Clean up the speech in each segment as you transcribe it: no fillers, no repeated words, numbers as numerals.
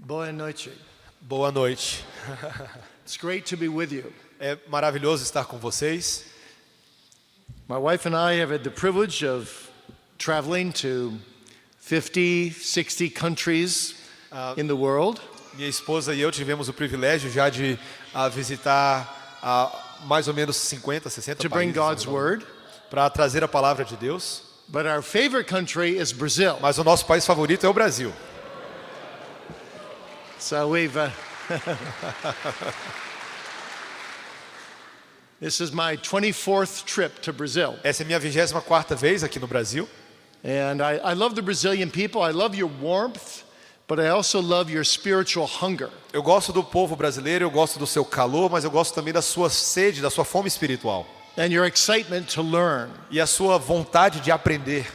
Boa noite. Boa noite. It's great to be with you. É maravilhoso estar com vocês. My wife and I have had the privilege of traveling to 50, 60 countries in the world. Minha esposa e eu tivemos o privilégio já de visitar mais ou menos 50, 60 to bring países God's word. para trazer a palavra de Deus. But our favorite country is Brazil. Mas o nosso país favorito é o Brasil. So we've this is my 24th trip to Brazil. Essa é a minha 24ª vez aqui no Brasil. And I love the Brazilian people. I love your warmth, but I also love your spiritual hunger. Eu gosto do povo brasileiro, eu gosto do seu calor, mas eu gosto também da sua sede, da sua fome espiritual. And your excitement to learn. E a sua vontade de aprender.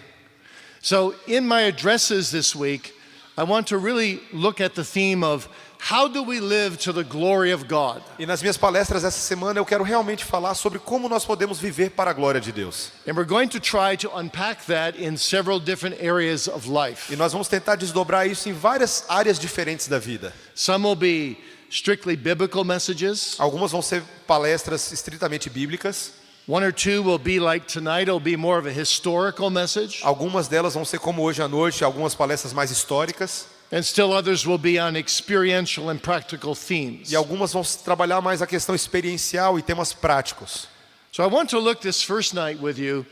So in my addresses this week, I want to really look at the theme of how do we live to the glory of God? E nas minhas palestras essa semana eu quero realmente falar sobre como nós podemos viver para a glória de Deus. And we're going to try to unpack that in several different areas of life. E nós vamos tentar desdobrar isso em várias áreas diferentes da vida. Some will be strictly biblical messages. Algumas vão ser palestras estritamente bíblicas. One or two will be like tonight, it'll be more of a historical message. Algumas delas vão ser como hoje à noite, algumas palestras mais históricas. And still others will be on experiential and practical themes. E algumas vão trabalhar mais a questão experiencial e temas práticos. So I want to look this first night with you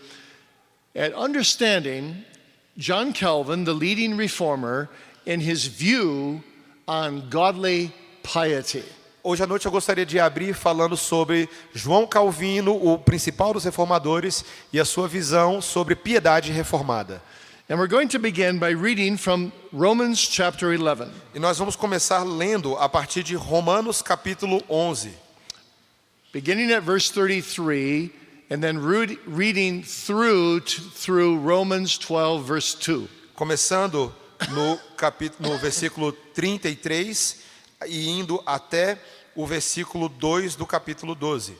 at understanding John Calvin, the leading reformer, and his view on godly piety. Hoje à noite eu gostaria de abrir falando sobre João Calvino, o principal dos reformadores, e a sua visão sobre piedade reformada. And we're going to begin by reading from Romans chapter 11. E nós vamos começar lendo a partir de Romanos capítulo 11. Beginning at verse 33 and then reading through Romans 12 verse 2. Começando no versículo 33 e indo até o versículo 2 do capítulo 12.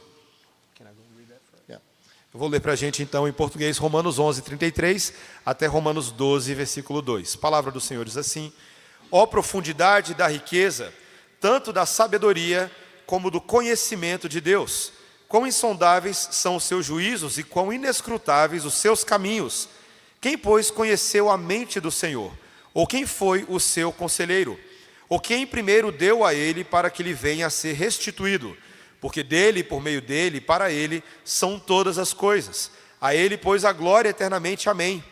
Eu vou ler para a gente então em português Romanos 11, 33 até Romanos 12, versículo 2. A palavra do Senhor diz assim: Ó profundidade da riqueza, tanto da sabedoria como do conhecimento de Deus. Quão insondáveis são os seus juízos e quão inescrutáveis os seus caminhos. Quem, pois, conheceu a mente do Senhor? Ou quem foi o seu conselheiro? Ou quem primeiro deu a ele para que lhe venha a ser restituído? Porque dele, por meio dele, para ele, são todas as coisas. A ele, pois, a glória eternamente. Amém.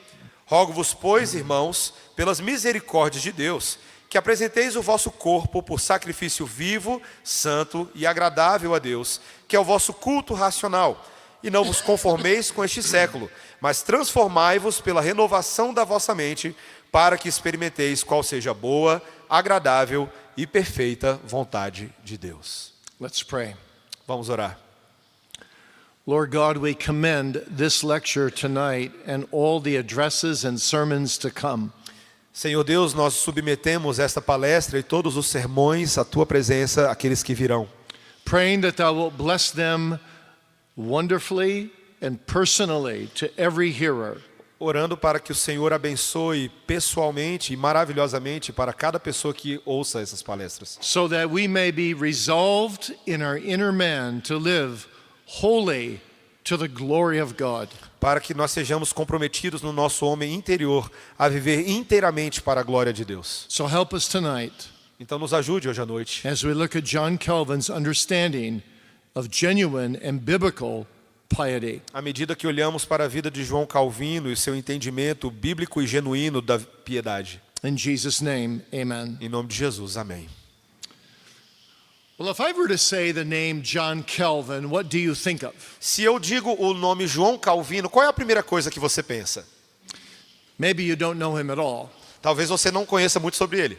Rogo-vos, pois, irmãos, pelas misericórdias de Deus, que apresenteis o vosso corpo por sacrifício vivo, santo e agradável a Deus, que é o vosso culto racional. E não vos conformeis com este século, mas transformai-vos pela renovação da vossa mente, para que experimenteis qual seja a boa, agradável e perfeita vontade de Deus. Let's pray. Vamos orar. Lord God, we commend this lecture tonight and all the addresses and sermons to come. Senhor Deus, nós submetemos esta palestra e todos os sermões à tua presença, aqueles que virão. Praying that thou wilt bless them wonderfully and personally to every hearer. Orando para que o Senhor abençoe pessoalmente e maravilhosamente para cada pessoa que ouça essas palestras. So that we may be resolved in our inner man to live wholly to the glory of God. Para que nós sejamos comprometidos no nosso homem interior a viver inteiramente para a glória de Deus. So help us tonight Então nos ajude hoje à noite. as we look at John Calvin's understanding of genuine and biblical piety. À medida que olhamos para a vida de João Calvino e seu entendimento bíblico e genuíno da piedade. In Jesus' name, amen. Em nome de Jesus, amém. Well, if I were to say the name John Calvin, what do you think of? Se eu digo o nome João Calvino, qual é a primeira coisa que você pensa? Maybe you don't know him at all. Talvez você não conheça muito sobre ele.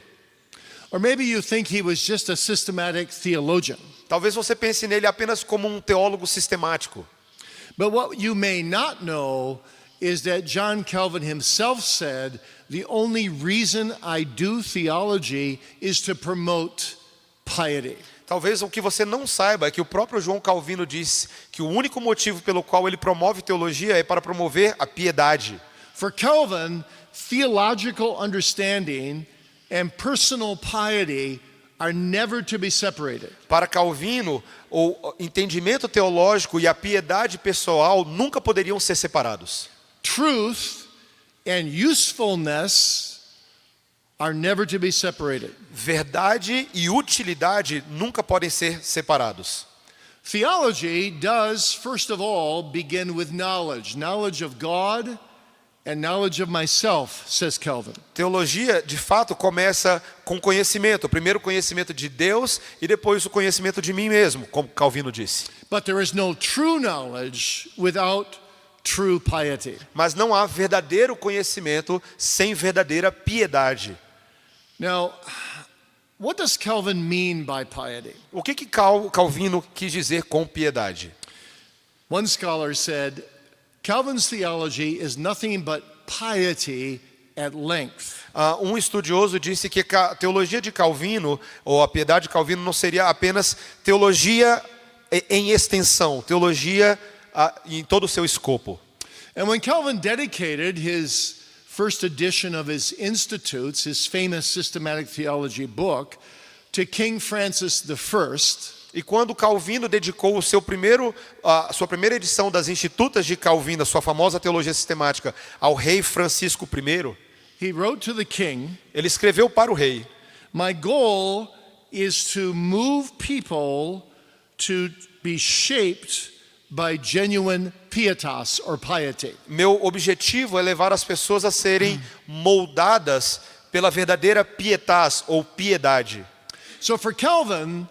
Or maybe you think he was just a systematic theologian. Talvez você pense nele apenas como um teólogo sistemático. But what you may not know is that John Calvin himself said, the only reason I do theology is to promote piety. Talvez o que você não saiba é que o próprio João Calvino disse que o único motivo pelo qual ele promove teologia é para promover a piedade. For Calvin, theological understanding and personal piety are never to be separated. Para Calvino, o entendimento teológico e a piedade pessoal nunca poderiam ser separados. Truth and usefulness are never to be separated. Verdade e utilidade nunca podem ser separados. Theology does, first of all, begin with knowledge. Knowledge of God and knowledge of myself, says Calvin. Teologia, de fato, começa com conhecimento. Primeiro o conhecimento de Deus e depois o conhecimento de mim mesmo, como Calvino disse. But there is no true knowledge without true piety. Mas não há verdadeiro conhecimento sem verdadeira piedade. Now, what does Calvin mean by piety? O que Calvino quis dizer com piedade? One scholar said, Calvin's theology is nothing but piety at length. Um estudioso disse que a teologia de Calvino, ou a piedade de Calvino, não seria apenas teologia em extensão, teologia em todo o seu escopo. And when Calvin dedicated his first edition of his Institutes, his famous systematic theology book, to King Francis I, E quando Calvino dedicou sua primeira edição das Institutas de Calvino, a sua famosa teologia sistemática, ao rei Francisco I, he wrote to the king, ele escreveu para o rei: my goal is to move people to be shaped by genuine pietas or piety. Meu objetivo é levar as pessoas a serem moldadas pela verdadeira pietas ou piedade. So for Calvin,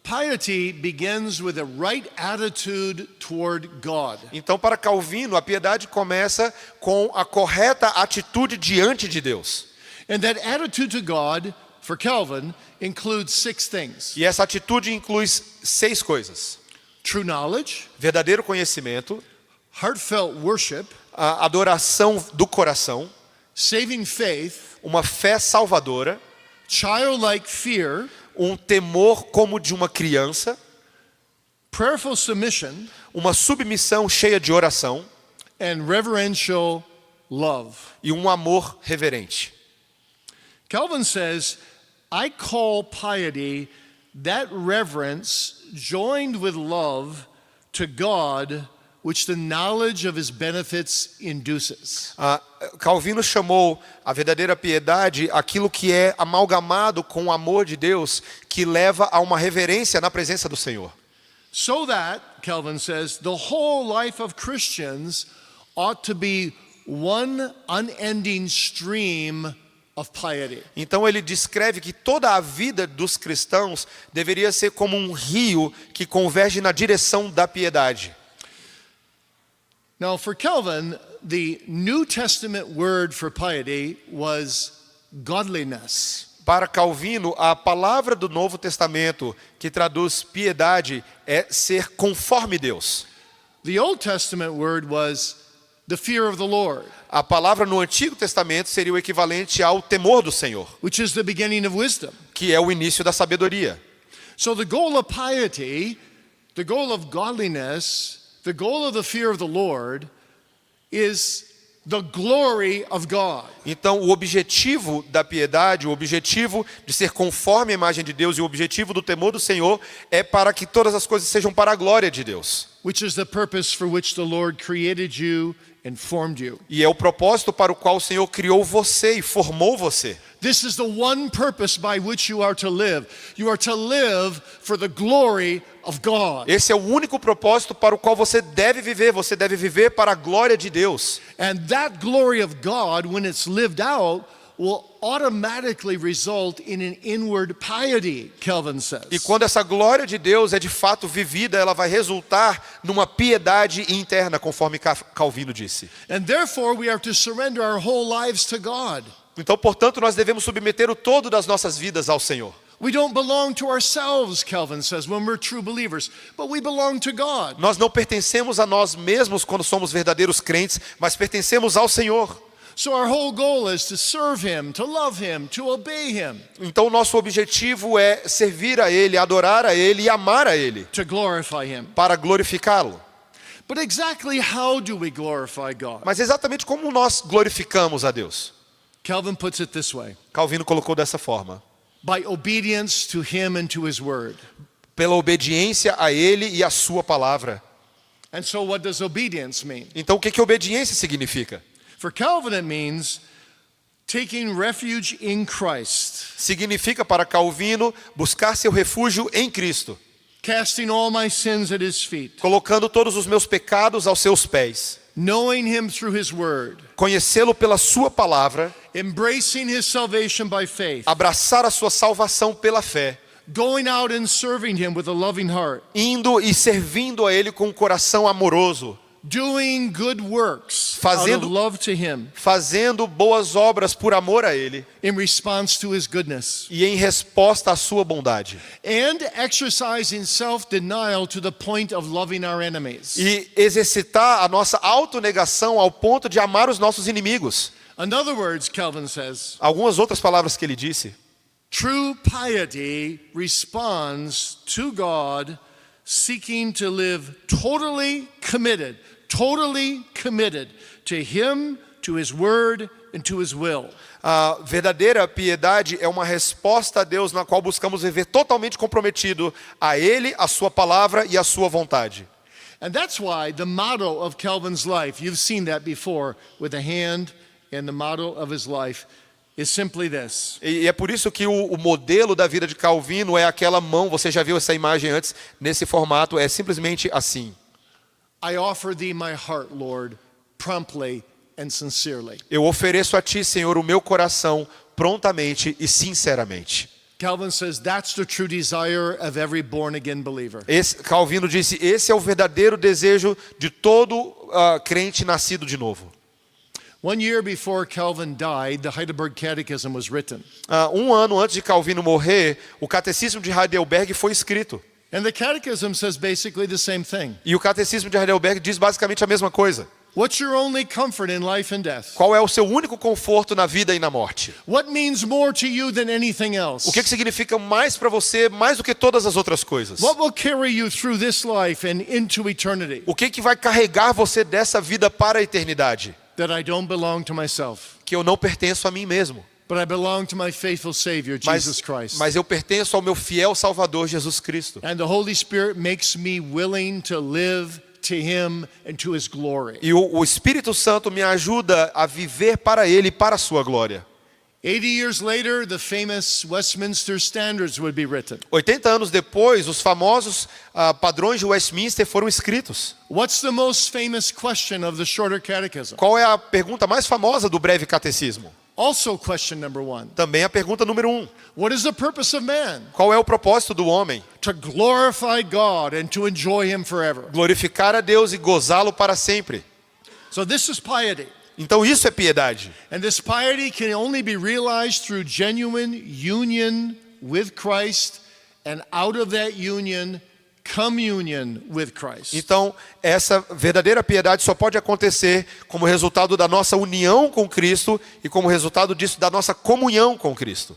piety begins with a right attitude toward God. Então, para Calvino, a piedade começa com a correta atitude diante de Deus. And that attitude to God, for Calvin, includes 6 things. E essa atitude inclui 6 coisas: True knowledge, verdadeiro conhecimento, heartfelt worship, a adoração do coração, saving faith, uma fé salvadora, childlike fear, um temor como de uma criança, prayerful submission, uma submissão cheia de oração and reverential love. e um amor reverente. Calvin says, I call piety that reverence joined with love to God, which the knowledge of his benefits induces. Calvino chamou a verdadeira piedade aquilo que é amalgamado com o amor de Deus, que leva a uma reverência na presença do Senhor. So that, Calvin says, the whole life of Christians ought to be one unending stream of piety. Então ele descreve que toda a vida dos cristãos deveria ser como um rio que converge na direção da piedade. Now, for Calvin, the New Testament word for piety was godliness. Para Calvino, a palavra do Novo Testamento que traduz piedade é ser conforme Deus. The Old Testament word was the fear of the Lord, A palavra no Antigo Testamento seria o equivalente ao temor do Senhor, which is the beginning of wisdom. que é o início da sabedoria. So the goal of piety, the goal of godliness, the goal of the fear of the Lord is the glory of God. Então, o objetivo da piedade, o objetivo de ser conforme a imagem de Deus e o objetivo do temor do Senhor é para que todas as coisas sejam para a glória de Deus. Which is the purpose for which the Lord created you and formed you. E é o propósito para o qual o Senhor criou você e formou você. This is the one purpose by which you are to live. You are to live for the glory of God. Esse é o único propósito para o qual você deve viver para a glória de Deus. And that glory of God, when it's lived out, will automatically result in an inward piety, Calvin says. E quando essa glória de Deus é de fato vivida, ela vai resultar numa piedade interna, conforme Calvino disse. And therefore we are to surrender our whole lives to God. Então, portanto, nós devemos submeter o todo das nossas vidas ao Senhor. We don't belong to ourselves, Calvin says, when we're true believers, but we belong to God. Nós não pertencemos a nós mesmos quando somos verdadeiros crentes, mas pertencemos ao Senhor. So our whole goal is to serve Him, to love Him, to obey Him, Então, nosso objetivo é servir a Ele, adorar a Ele e amar a Ele, to glorify Him. para glorificá-lo. But exactly how do we glorify God? Mas exatamente como nós glorificamos a Deus? Calvin puts it this way: Calvino colocou dessa forma: by obedience to him and to his word. pela obediência a ele e a sua palavra. And so what does obedience mean? Então o que obediência significa? For Calvin it means taking refuge in Christ, Significa para Calvino buscar seu refúgio em Cristo, casting all my sins at his feet, colocando todos os meus pecados aos seus pés, knowing him through his word, conhecê-lo pela sua palavra, embracing his salvation by faith, abraçar a sua salvação pela fé, going out and serving him with a loving heart, indo e servindo a ele com um coração amoroso, doing good works out of Fazendo- love to him fazendo boas obras por amor a ele in response to his goodness, e em resposta à sua bondade, and exercising self-denial to the point of loving our enemies. e exercitar a nossa autonegação ao ponto de amar os nossos inimigos. In other words, Calvin says, Algumas outras palavras que ele disse: true piety responds to God, seeking to live totally committed to Him, to His Word, and to His will. a verdadeira piedade é uma resposta a Deus na qual buscamos viver totalmente comprometido a ele, a sua palavra e a sua vontade. And that's why the motto of Calvin's life, you've seen that before with the hand, and the motto of his life is simply this: E é por isso que o modelo da vida de Calvino é aquela mão. Você já viu essa imagem antes nesse formato? É simplesmente assim: I offer thee my heart, Lord, promptly and sincerely. eu ofereço a ti, Senhor, o meu coração prontamente e sinceramente. Calvin says that's the true desire of every born again believer. Calvino disse: esse é o verdadeiro desejo de todo crente nascido de novo. 1 year before Calvin died, the Heidelberg Catechism was written. Um ano antes de Calvino morrer, o Catecismo de Heidelberg foi escrito. And the Catechism says basically the same thing. E o Catecismo de Heidelberg diz basicamente a mesma coisa. What's your only comfort in life and death? Qual é o seu único conforto na vida e na morte? What means more to you than anything else? O que significa mais para você, mais do que todas as outras coisas? What will carry you through this life and into eternity? O que vai carregar você dessa vida para a eternidade? That I don't belong to myself, Que eu não pertenço a mim mesmo, but I belong to my faithful Savior, Jesus Christ. mas eu pertenço ao meu fiel Salvador, Jesus Cristo. And the Holy Spirit makes me willing to live to Him and to His glory. E o Espírito Santo me ajuda a viver para Ele e para a sua glória. 80 years later, the famous Westminster Standards would be written. 80 anos depois, os famosos padrões de Westminster foram escritos. What's the most famous question of the Shorter Catechism? Qual é a pergunta mais famosa do breve catecismo? Also question number 1. Também a pergunta número 1. What is the purpose of man? Qual é o propósito do homem? To glorify God and to enjoy Him forever. Glorificar a Deus e gozá-lo para sempre. So this is piety. Então isso é piedade. And this piety can only be realized through genuine union with Christ, and out of that union, communion with Christ. Então, essa verdadeira piedade só pode acontecer como resultado da nossa união com Cristo e como resultado disso da nossa comunhão com Cristo.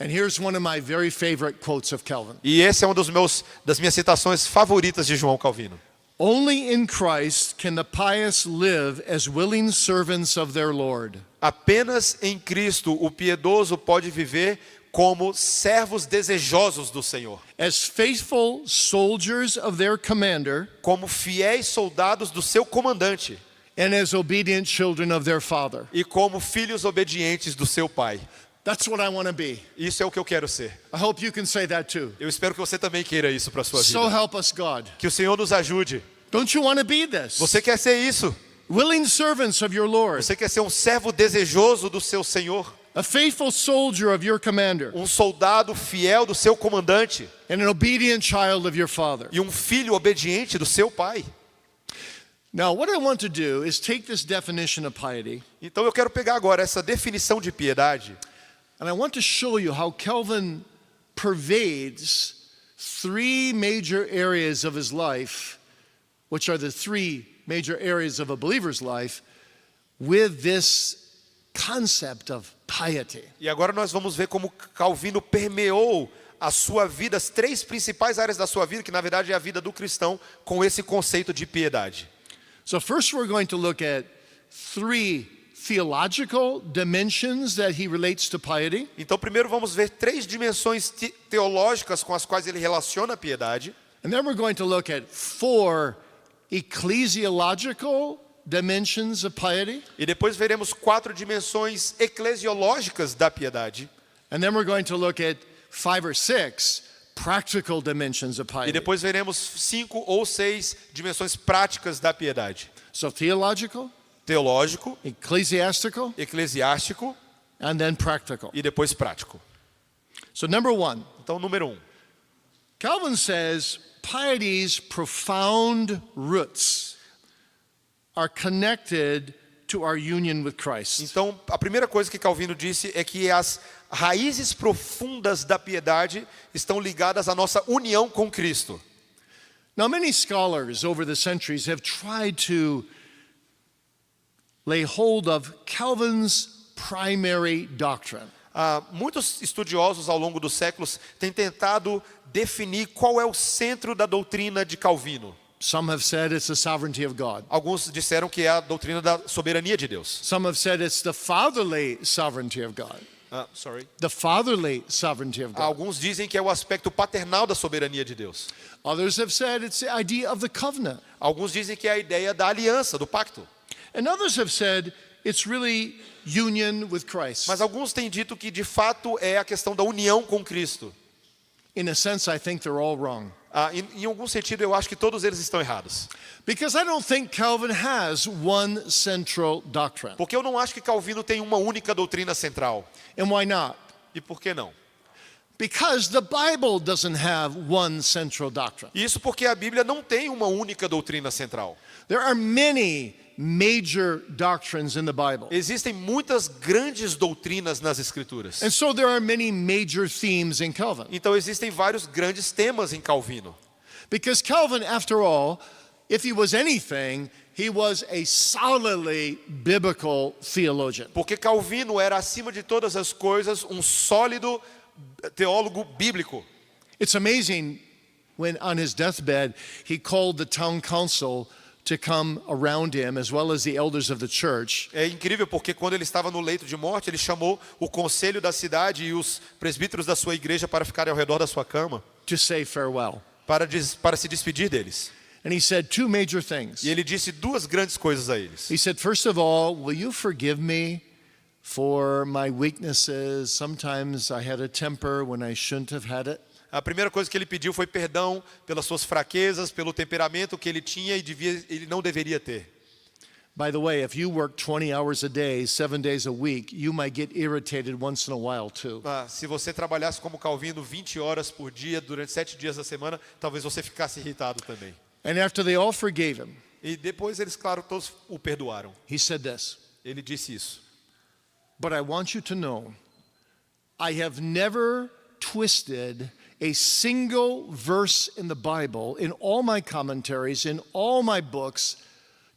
And here's one of my very favorite quotes of Calvin. E esse é um das minhas citações favoritas de João Calvino. Only in Christ can the pious live as willing servants of their Lord. Apenas em Cristo o piedoso pode viver como servos desejosos do Senhor, As faithful soldiers of their commander, como fiéis soldados do seu comandante and as obedient children of their Father. e como filhos obedientes do seu Pai. That's what I want to be. Isso é o que eu quero ser. I hope you can say that too. Eu espero que você também queira isso para a sua So vida. help us, God. Que o Senhor nos ajude. Don't you want to be this? Você quer ser isso? Willing servants of your Lord, Você quer ser um servo desejoso do seu Senhor? a faithful soldier of your commander, Um soldado fiel do seu comandante and an obedient child of your Father. e um filho obediente do seu Pai. Now, what I want to do is take this definition of piety, Então eu quero pegar agora essa definição de piedade and I want to show you how Calvin pervades 3 major areas of his life, which are the 3 major areas of a believer's life, with this concept of piety. E agora nós vamos ver como Calvino permeou a sua vida, as 3 principais áreas da sua vida, que na verdade é a vida do cristão, com esse conceito de piedade. So first we're going to look at 3 theological dimensions that he relates to piety. Então, primeiro vamos ver três dimensões teológicas com as quais ele relaciona a piedade. And then we're going to look at 4 ecclesiological dimensions of piety. E depois veremos 4 dimensões eclesiológicas da piedade. And then we're going to look at 5 or 6 practical dimensions of E piety. depois veremos 5 ou 6 dimensões práticas da piedade. So theological, Teológico, ecclesiastical, eclesiástico and then practical. e depois prático. So number 1, Então, número 1. Calvin says piety's profound roots are connected to our union with Christ. Então, a primeira coisa que Calvino disse é que as raízes profundas da piedade estão ligadas à nossa união com Cristo. Now, many scholars over the centuries have tried to lay hold of Calvin's primary doctrine. Muitos estudiosos ao longo dos séculos têm tentado definir qual é o centro da doutrina de Calvino. Some have said it's the sovereignty of God. Alguns disseram que é a doutrina da soberania de Deus. Some have said it's the fatherly sovereignty of God. The fatherly sovereignty of God. Alguns dizem que é o aspecto paternal da soberania de Deus. Others have said it's the idea of the covenant. Alguns dizem que é a ideia da aliança, do pacto. And others have said it's really union with Christ. Mas alguns têm dito que de fato é a questão da união com Cristo. In a sense, I think they're all wrong. Em algum sentido, eu acho que todos eles estão errados. Because I don't think Calvin has one central doctrine. Porque eu não acho que Calvino tem uma única doutrina central. And why not? E por que não? Because the Bible doesn't have one central doctrine. Isso porque a Bíblia não tem uma única doutrina central. There are many major doctrines in the Bible. Existem muitas grandes doutrinas nas Escrituras. And so there are many major themes in Calvin. Então existem vários grandes temas em Calvino. Because Calvin, after all, if he was anything, he was a solidly biblical theologian. Porque Calvino era, acima de todas as coisas, um sólido teólogo bíblico. It's amazing when on his deathbed he called the town council to come around him, as well as the elders of the church. É incrível porque quando ele estava no leito de morte, ele chamou o conselho da cidade e os presbíteros da sua igreja para ficarem ao redor da sua cama, To say farewell. para se despedir deles. And he said 2 major things. E ele disse 2 grandes coisas a eles. He said, first of all, will you forgive me for my weaknesses? Sometimes I had a temper when I shouldn't have had it. A primeira coisa que ele pediu foi perdão pelas suas fraquezas, pelo temperamento que ele tinha e ele não deveria ter. By the way, if you work 20 hours a day, 7 days a week, you might get irritated once in a while too. Se você trabalhasse como Calvino 20 horas por dia, durante 7 dias da semana, talvez você ficasse irritado também. And after they all forgave him, E depois eles, claro, todos o perdoaram. he said this, Ele disse isso. but I want you to know, I have never twisted a single verse in the Bible, in all my commentaries, in all my books,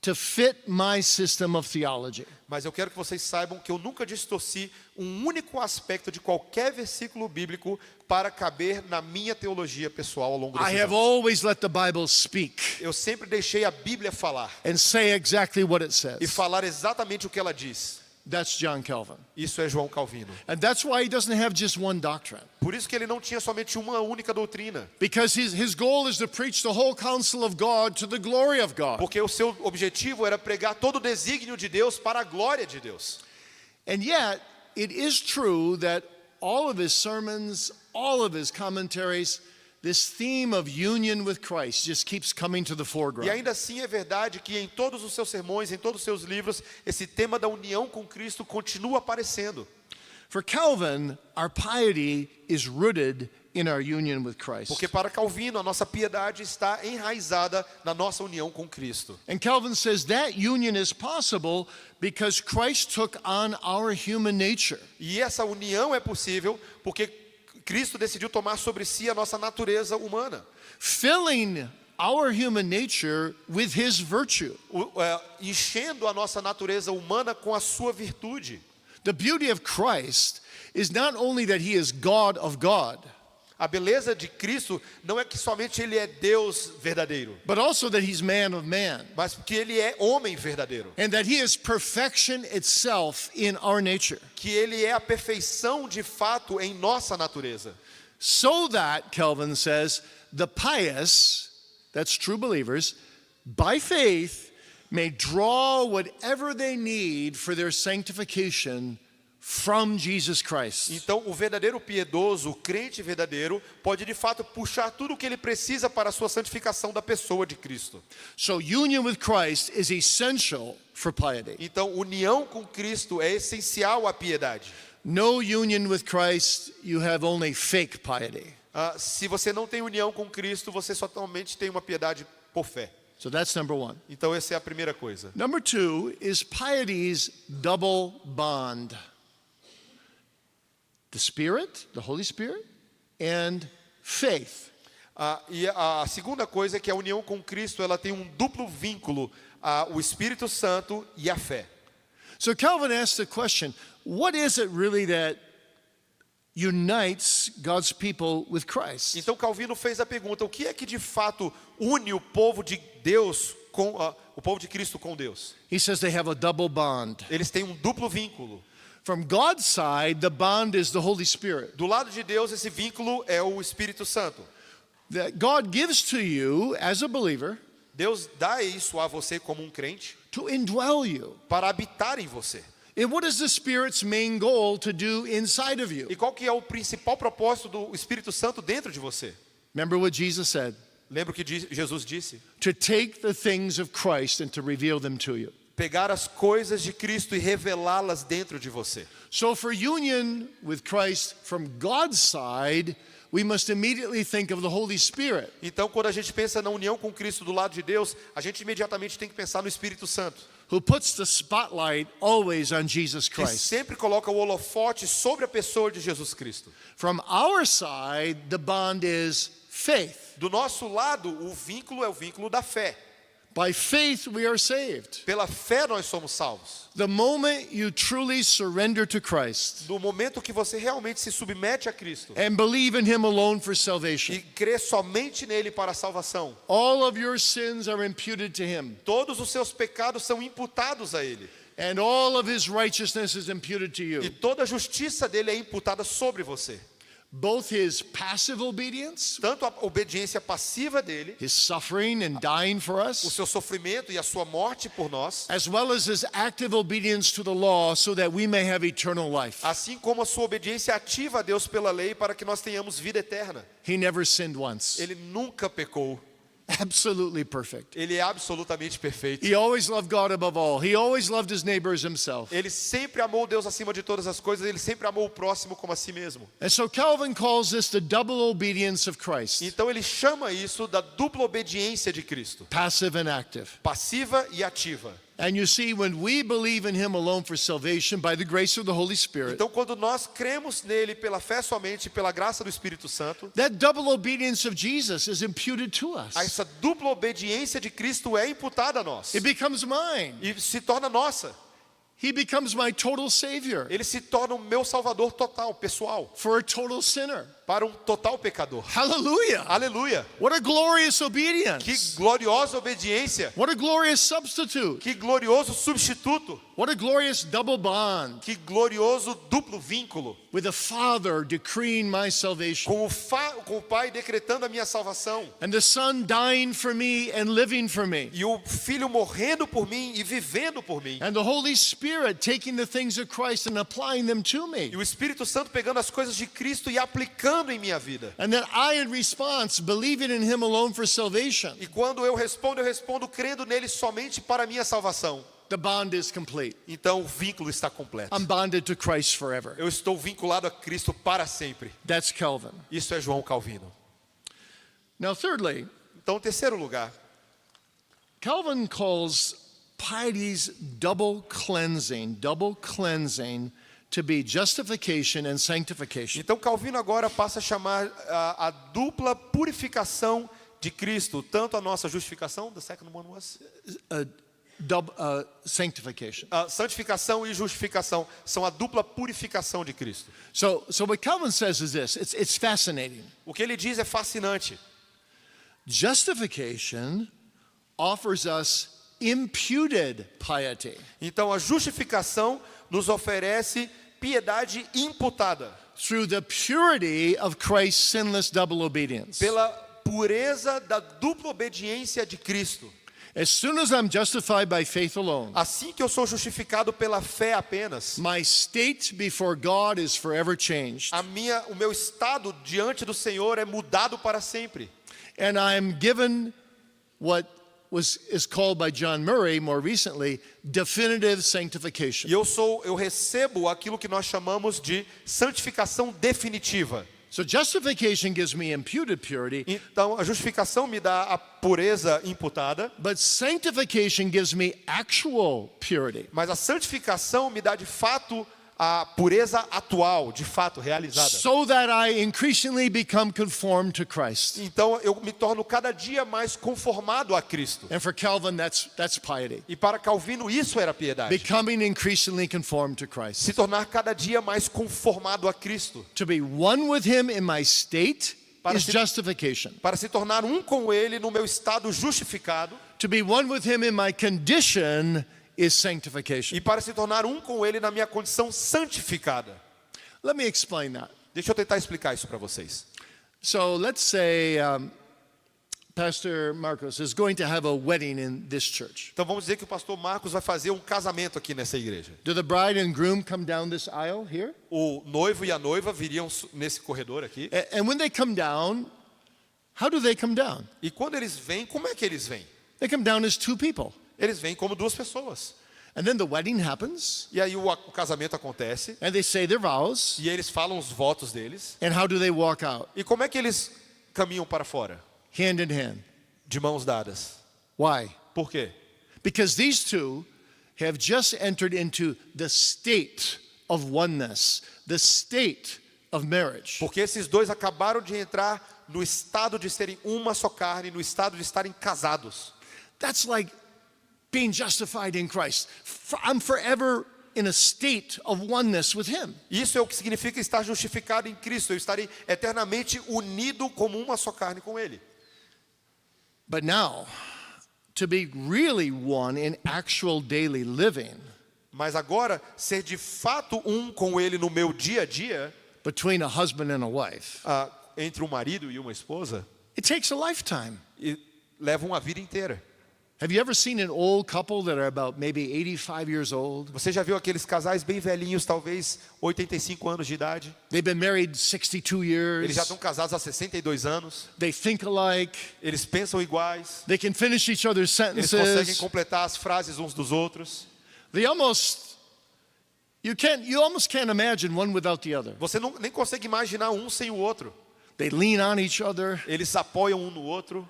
to fit my system of theology. Mas eu quero que vocês saibam que eu nunca distorci um único aspecto de qualquer versículo bíblico para caber na minha teologia pessoal ao longo I desses have anos. always let the Bible speak Eu sempre deixei a Bíblia falar and say exactly what it e says. falar exatamente o que ela diz. That's John Calvin. Isso é João Calvino. And that's why he doesn't have just one doctrine. Por isso que ele não tinha somente uma única doutrina. Because his goal is to preach the whole counsel of God to the glory of God. Porque o seu objetivo era pregar todo o desígnio de Deus para a glória de Deus. And yet, it is true that all of his sermons, all of his commentaries, this theme of union with Christ just keeps coming to the E foreground. ainda assim é verdade que em todos os seus sermões, em todos os seus livros, esse tema da união com Cristo continua aparecendo. For Calvin, our piety is rooted in our union with Christ. Porque para Calvino, a nossa piedade está enraizada na nossa união com Cristo. And Calvin says that union is possible because Christ took on our human nature. E essa união é possível porque Cristo decidiu tomar sobre si a nossa natureza humana, Filling our human nature with his virtue. enchendo a nossa natureza humana com a sua virtude. The beauty of Christ is not only that he is God of God, A beleza de Cristo não é que somente ele é Deus verdadeiro, but also that he's man of man, mas que ele é homem verdadeiro. and that he is perfection itself in our nature. Que ele é a perfeição de fato em nossa natureza. So that, Calvin says, the pious, that's true believers, by faith may draw whatever they need for their sanctification from Jesus Christ. Então, o verdadeiro piedoso, o crente verdadeiro, pode de fato puxar tudo o que ele precisa para a sua santificação da pessoa de Cristo. So union with Christ is essential for piety. Então, união com Cristo é essencial à piedade. No union with Christ, you have only fake piety. Se você não tem união com Cristo, você somente tem uma piedade por fé. So that's number one. Então, essa é a primeira coisa. Number two is piety's double bond. The Spirit, the Holy Spirit, and faith. E a segunda coisa é que a união com Cristo ela tem um duplo vínculo, o Espírito Santo e a fé. So Calvin asked the question, what is it really that unites God's people with Christ? Então Calvino fez a pergunta: o que é que de fato une o povo de Deus com o povo de Cristo com Deus? He says they have a double bond. Eles têm um duplo vínculo. From God's side, the bond is the Holy Spirit. Do lado de Deus, esse vínculo é o Espírito Santo. That God gives to you as a believer Deus dá isso a você como um crente to indwell you. para habitar em você. And what is the Spirit's main goal to do inside of you? E qual que é o principal propósito do Espírito Santo dentro de você? Remember what Jesus said? Lembra o que Jesus disse? To take the things of Christ and to reveal them to you. Pegar as coisas de Cristo e revelá-las dentro de você. So for union with Christ from God's side, we must immediately think of the Holy Spirit. Então, quando a gente pensa na união com Cristo do lado de Deus, a gente imediatamente tem que pensar no Espírito Santo, Who puts the spotlight always on Jesus que Christ. sempre coloca o holofote sobre a pessoa de Jesus Cristo. From our side, the bond is faith. Do nosso lado, o vínculo é o vínculo da fé. By faith, we are saved. Pela fé nós somos salvos. The moment you truly surrender to Christ Do momento que você realmente se submete a Cristo and believe in Him alone for salvation, e crê somente nele para a salvação, all of your sins are imputed to Him, todos os seus pecados são imputados a ele. and all of His righteousness is imputed to E you. toda a justiça dele é imputada sobre você. Both His passive obedience, Tanto a obediência passiva dele, His suffering and dying for o us, seu sofrimento e a sua morte por nós, as well as His active obedience to the law so that we may have eternal life. assim como a sua obediência ativa a Deus pela lei para que nós tenhamos vida eterna. He never sinned once. Ele nunca pecou. Absolutely perfect. Ele é absolutamente perfeito. He always loved God above all. He always loved his neighbor as himself. Ele sempre amou Deus acima de todas as coisas, ele sempre amou o próximo como a si mesmo. And so Calvin calls this the double obedience of Christ, Então ele chama isso da dupla obediência de Cristo, passive and active. passiva e ativa. And you see, when we believe in Him alone for salvation by the grace of the Holy Spirit, Então quando nós cremos nele pela fé somente, pela graça do Espírito Santo, that double obedience of Jesus is imputed to us. essa dupla obediência de Cristo é imputada a nós It becomes mine. e se torna nossa. He becomes my total Savior Ele se torna o meu salvador total, pessoal, for a total sinner. para um total pecador. Hallelujah. Aleluia! What a glorious Que obedience. gloriosa obediência! What a glorious substitute. Que glorioso substituto! What a glorious double bond Que glorioso duplo vínculo! with the Father decreeing my salvation Com o Pai decretando a minha salvação and the Son dying for me and living for me, e o Filho morrendo por mim e vivendo por mim. and the Holy Spirit taking the things of Christ and applying them to me. E o Espírito Santo pegando as coisas de Cristo e aplicando em minha vida. And then I, in response, believing in Him alone for salvation. E quando eu respondo crendo nele somente para a minha salvação. The bond is complete. Então o vínculo está completo. I'm bonded to Christ forever. Eu estou vinculado a Cristo para sempre. That's Calvin. Isso é João Calvino. Now, thirdly, Então, em terceiro lugar, Calvin calls piety's double cleansing to be justification and sanctification. então Calvino agora passa a chamar a dupla purificação de Cristo, tanto a nossa justificação, the second one was, sanctification. A santificação e justificação são a dupla purificação de Cristo. So what Calvin says is this. It's fascinating. O que ele diz é fascinante. Justification offers us imputed piety. Então a justificação nos oferece piedade imputada Through the purity of Christ's sinless double obedience. pela pureza da dupla obediência de Cristo. As soon as I'm justified by faith alone, Assim que eu sou justificado pela fé apenas, my state before God is forever changed. o meu estado diante do Senhor é mudado para sempre. And I'm given what is called by John Murray more recently definitive sanctification. E eu recebo aquilo que nós chamamos de santificação definitiva. So justification gives me imputed purity, Então a justificação me dá a pureza imputada, but sanctification gives me actual purity. mas a santificação me dá de fato a pureza atual, de fato realizada. So that I increasingly become conformed to Christ. Então eu me torno cada dia mais conformado a Cristo. And for Calvin, that's piety. E para Calvino isso era piedade. Becoming increasingly conformed to Christ. Se tornar cada dia mais conformado a Cristo. To be one with Him in my state Para is se- justification. Para se tornar um com Ele no meu estado justificado. To be one with Him in my condition is sanctification. E para se tornar um com Ele na minha condição santificada. Let me explain that. Deixa eu tentar explicar isso para vocês. So let's say Pastor Marcos is going to have a wedding in this church. Então vamos dizer que o pastor Marcos vai fazer um casamento aqui nessa igreja. Do the bride and groom come down this aisle here? O noivo e a noiva viriam nesse corredor aqui. And when they come down, how do they come down? E quando eles vêm, como é que eles vêm? They come down as two people. Eles vêm como duas pessoas. And then the wedding happens, E aí o casamento acontece. and they say their vows, E eles falam os votos deles. and how do they walk out? E como é que eles caminham para fora? Hand in hand. De mãos dadas. Why? Por quê? Because these two have just entered into the state of oneness, the state of marriage. Porque esses dois acabaram de entrar no estado de serem uma só carne, no estado de estarem casados. That's like being justified in Christ. I'm forever in a state of oneness with Him. Isso é o que significa estar justificado em Cristo. Eu estarei eternamente unido como uma só carne com Ele. But now, to be really one in actual daily living Mas agora, ser de fato um com Ele no meu dia a dia, between a husband and a wife, entre um marido e uma esposa, it takes a lifetime. e leva uma vida inteira. Have you ever seen an old couple that are about maybe 85 years old? Você já viu aqueles casais bem velhinhos, talvez 85 anos de idade? They've been married 62 years. Eles já estão casados há 62 anos. They think alike. Eles pensam iguais. They can finish each other's Eles conseguem sentences. completar as frases uns dos outros. They almost you almost can't imagine one without the other. Você nem consegue imaginar um sem o outro. They lean on each other. Eles se apoiam um no outro,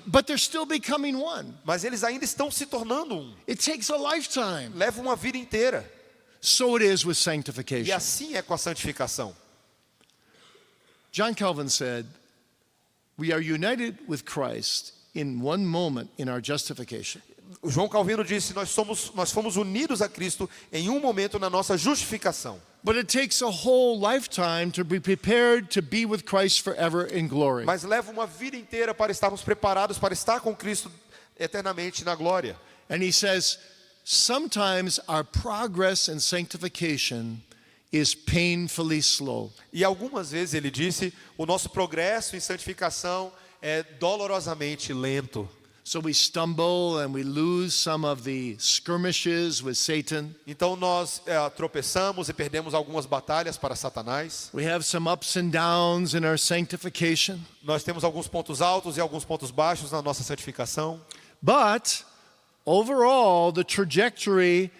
But they're still becoming one. mas eles ainda estão se tornando um. It takes a lifetime. Leva uma vida inteira. So it is with E sanctification. assim é com a santificação. John Calvin said, "We are united with Christ in one moment in our justification. O João Calvino disse: nós fomos unidos a Cristo em um momento na nossa justificação. But it takes a whole lifetime to be prepared to be with Christ forever in glory." Mas leva uma vida inteira para estarmos preparados para estar com Cristo eternamente na glória. And he says, sometimes our progress in sanctification is painfully slow. E algumas vezes ele disse: o nosso progresso em santificação é dolorosamente lento. So we stumble and we lose some of the skirmishes with Satan. Então nós tropeçamos e perdemos algumas batalhas para Satanás. We have some ups and downs in our sanctification. Nós temos alguns pontos altos e alguns pontos baixos na nossa santificação. But overall, the trajectory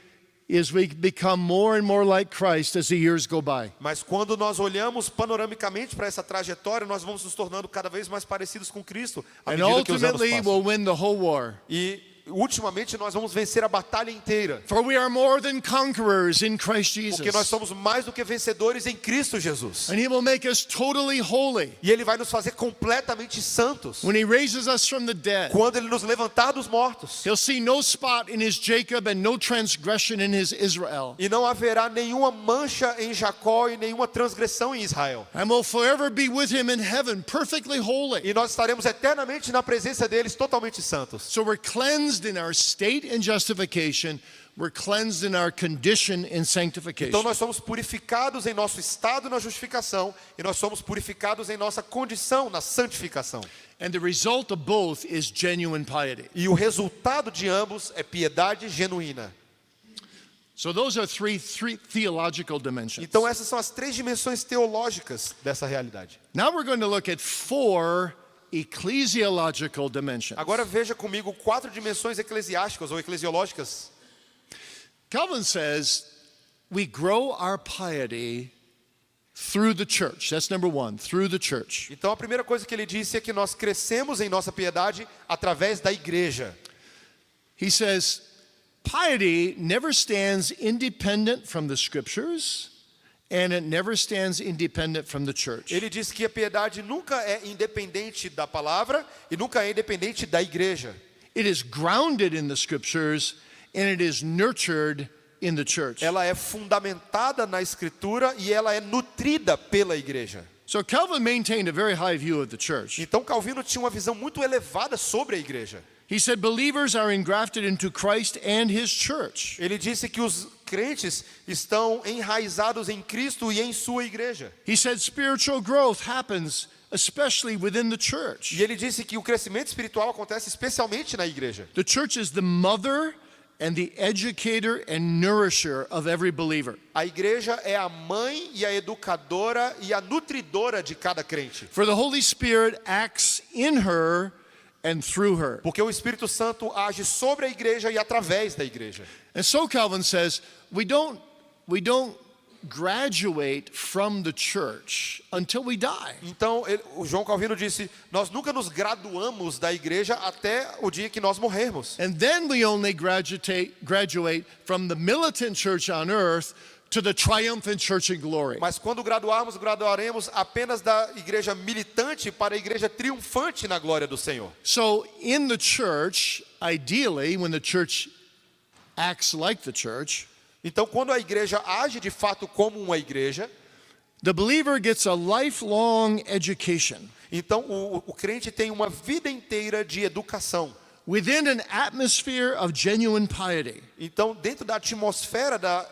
is we become more and more like Christ as the years go by. Mas quando nós olhamos panoramicamente para essa trajetória, nós vamos nos tornando cada vez mais parecidos com Cristo à And medida que os anos ultimately, passam. we'll win the whole war. E ultimamente nós vamos vencer a batalha inteira. For we are more than conquerors in Christ Porque nós Jesus. somos mais do que vencedores em Cristo Jesus. And He will make us totally holy E Ele vai nos fazer completamente santos. when He raises us from the dead. Quando Ele nos levantar dos mortos. He'll see no spot in His Jacob and no transgression in His Israel. E não haverá nenhuma mancha em Jacó e nenhuma transgressão em Israel. And will forever be with Him in heaven, perfectly holy. E nós estaremos eternamente na presença deles, totalmente santos. So we're cleansed in our state in justification. We're cleansed in our condition in Então sanctification. nós somos purificados em nosso estado na justificação e nós somos purificados em nossa condição na santificação. And the result of both is genuine piety. E o resultado de ambos é piedade genuína. So those are three theological dimensions. Então essas são as 3 dimensões teológicas dessa realidade. Now we're going to look at 4 ecclesiological dimensions. Agora veja comigo 4 dimensões eclesiásticas ou eclesiológicas. Calvin says we grow our piety through the church. That's number 1, through the church. Então a primeira coisa que ele disse é que nós crescemos em nossa piedade através da igreja. He says piety never stands independent from the scriptures and it never stands independent from the church. Ele diz que a piedade nunca é independente da palavra e nunca é independente da igreja. It is grounded in the scriptures and it is nurtured in the church. Ela é fundamentada na escritura e ela é nutrida pela igreja. So Calvin maintained a very high view of the church. Então Calvino tinha uma visão muito elevada sobre a igreja. He said believers are engrafted into Christ and his church. Ele disse que os crentes estão enraizados em Cristo e em sua igreja. He said spiritual growth happens especially within the church. E ele disse que o crescimento espiritual acontece especialmente na igreja. The church is the mother and the educator and nourisher of every believer. A igreja é a mãe e a educadora e a nutridora de cada crente. For the Holy Spirit acts in her and through her. Porque o Espírito Santo age sobre a igreja e através da igreja. And so Calvin says, we don't graduate from the church until we die. Então, o João Calvino disse, nós nunca nos graduamos da igreja até o dia que nós morrermos. And then we only graduate from the militant church on earth to the triumphant church in glory. Mas quando graduaremos apenas da igreja militante para a igreja triunfante na glória do Senhor. So in the church, ideally, when the church acts like the church, Então, quando a igreja age de fato como uma igreja, the believer gets a lifelong education então o crente tem uma vida inteira de educação. within an atmosphere of genuine piety, Então, dentro da atmosfera da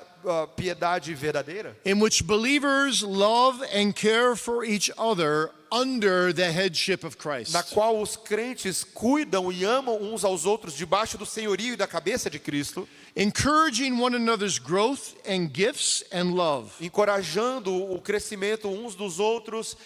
piedade verdadeira, in which believers love and care for each other under the headship of Christ. na qual os crentes cuidam e amam uns aos outros debaixo do senhorio e da cabeça de Cristo, Encouraging one another's growth and gifts and love. encorajando o crescimento uns dos outros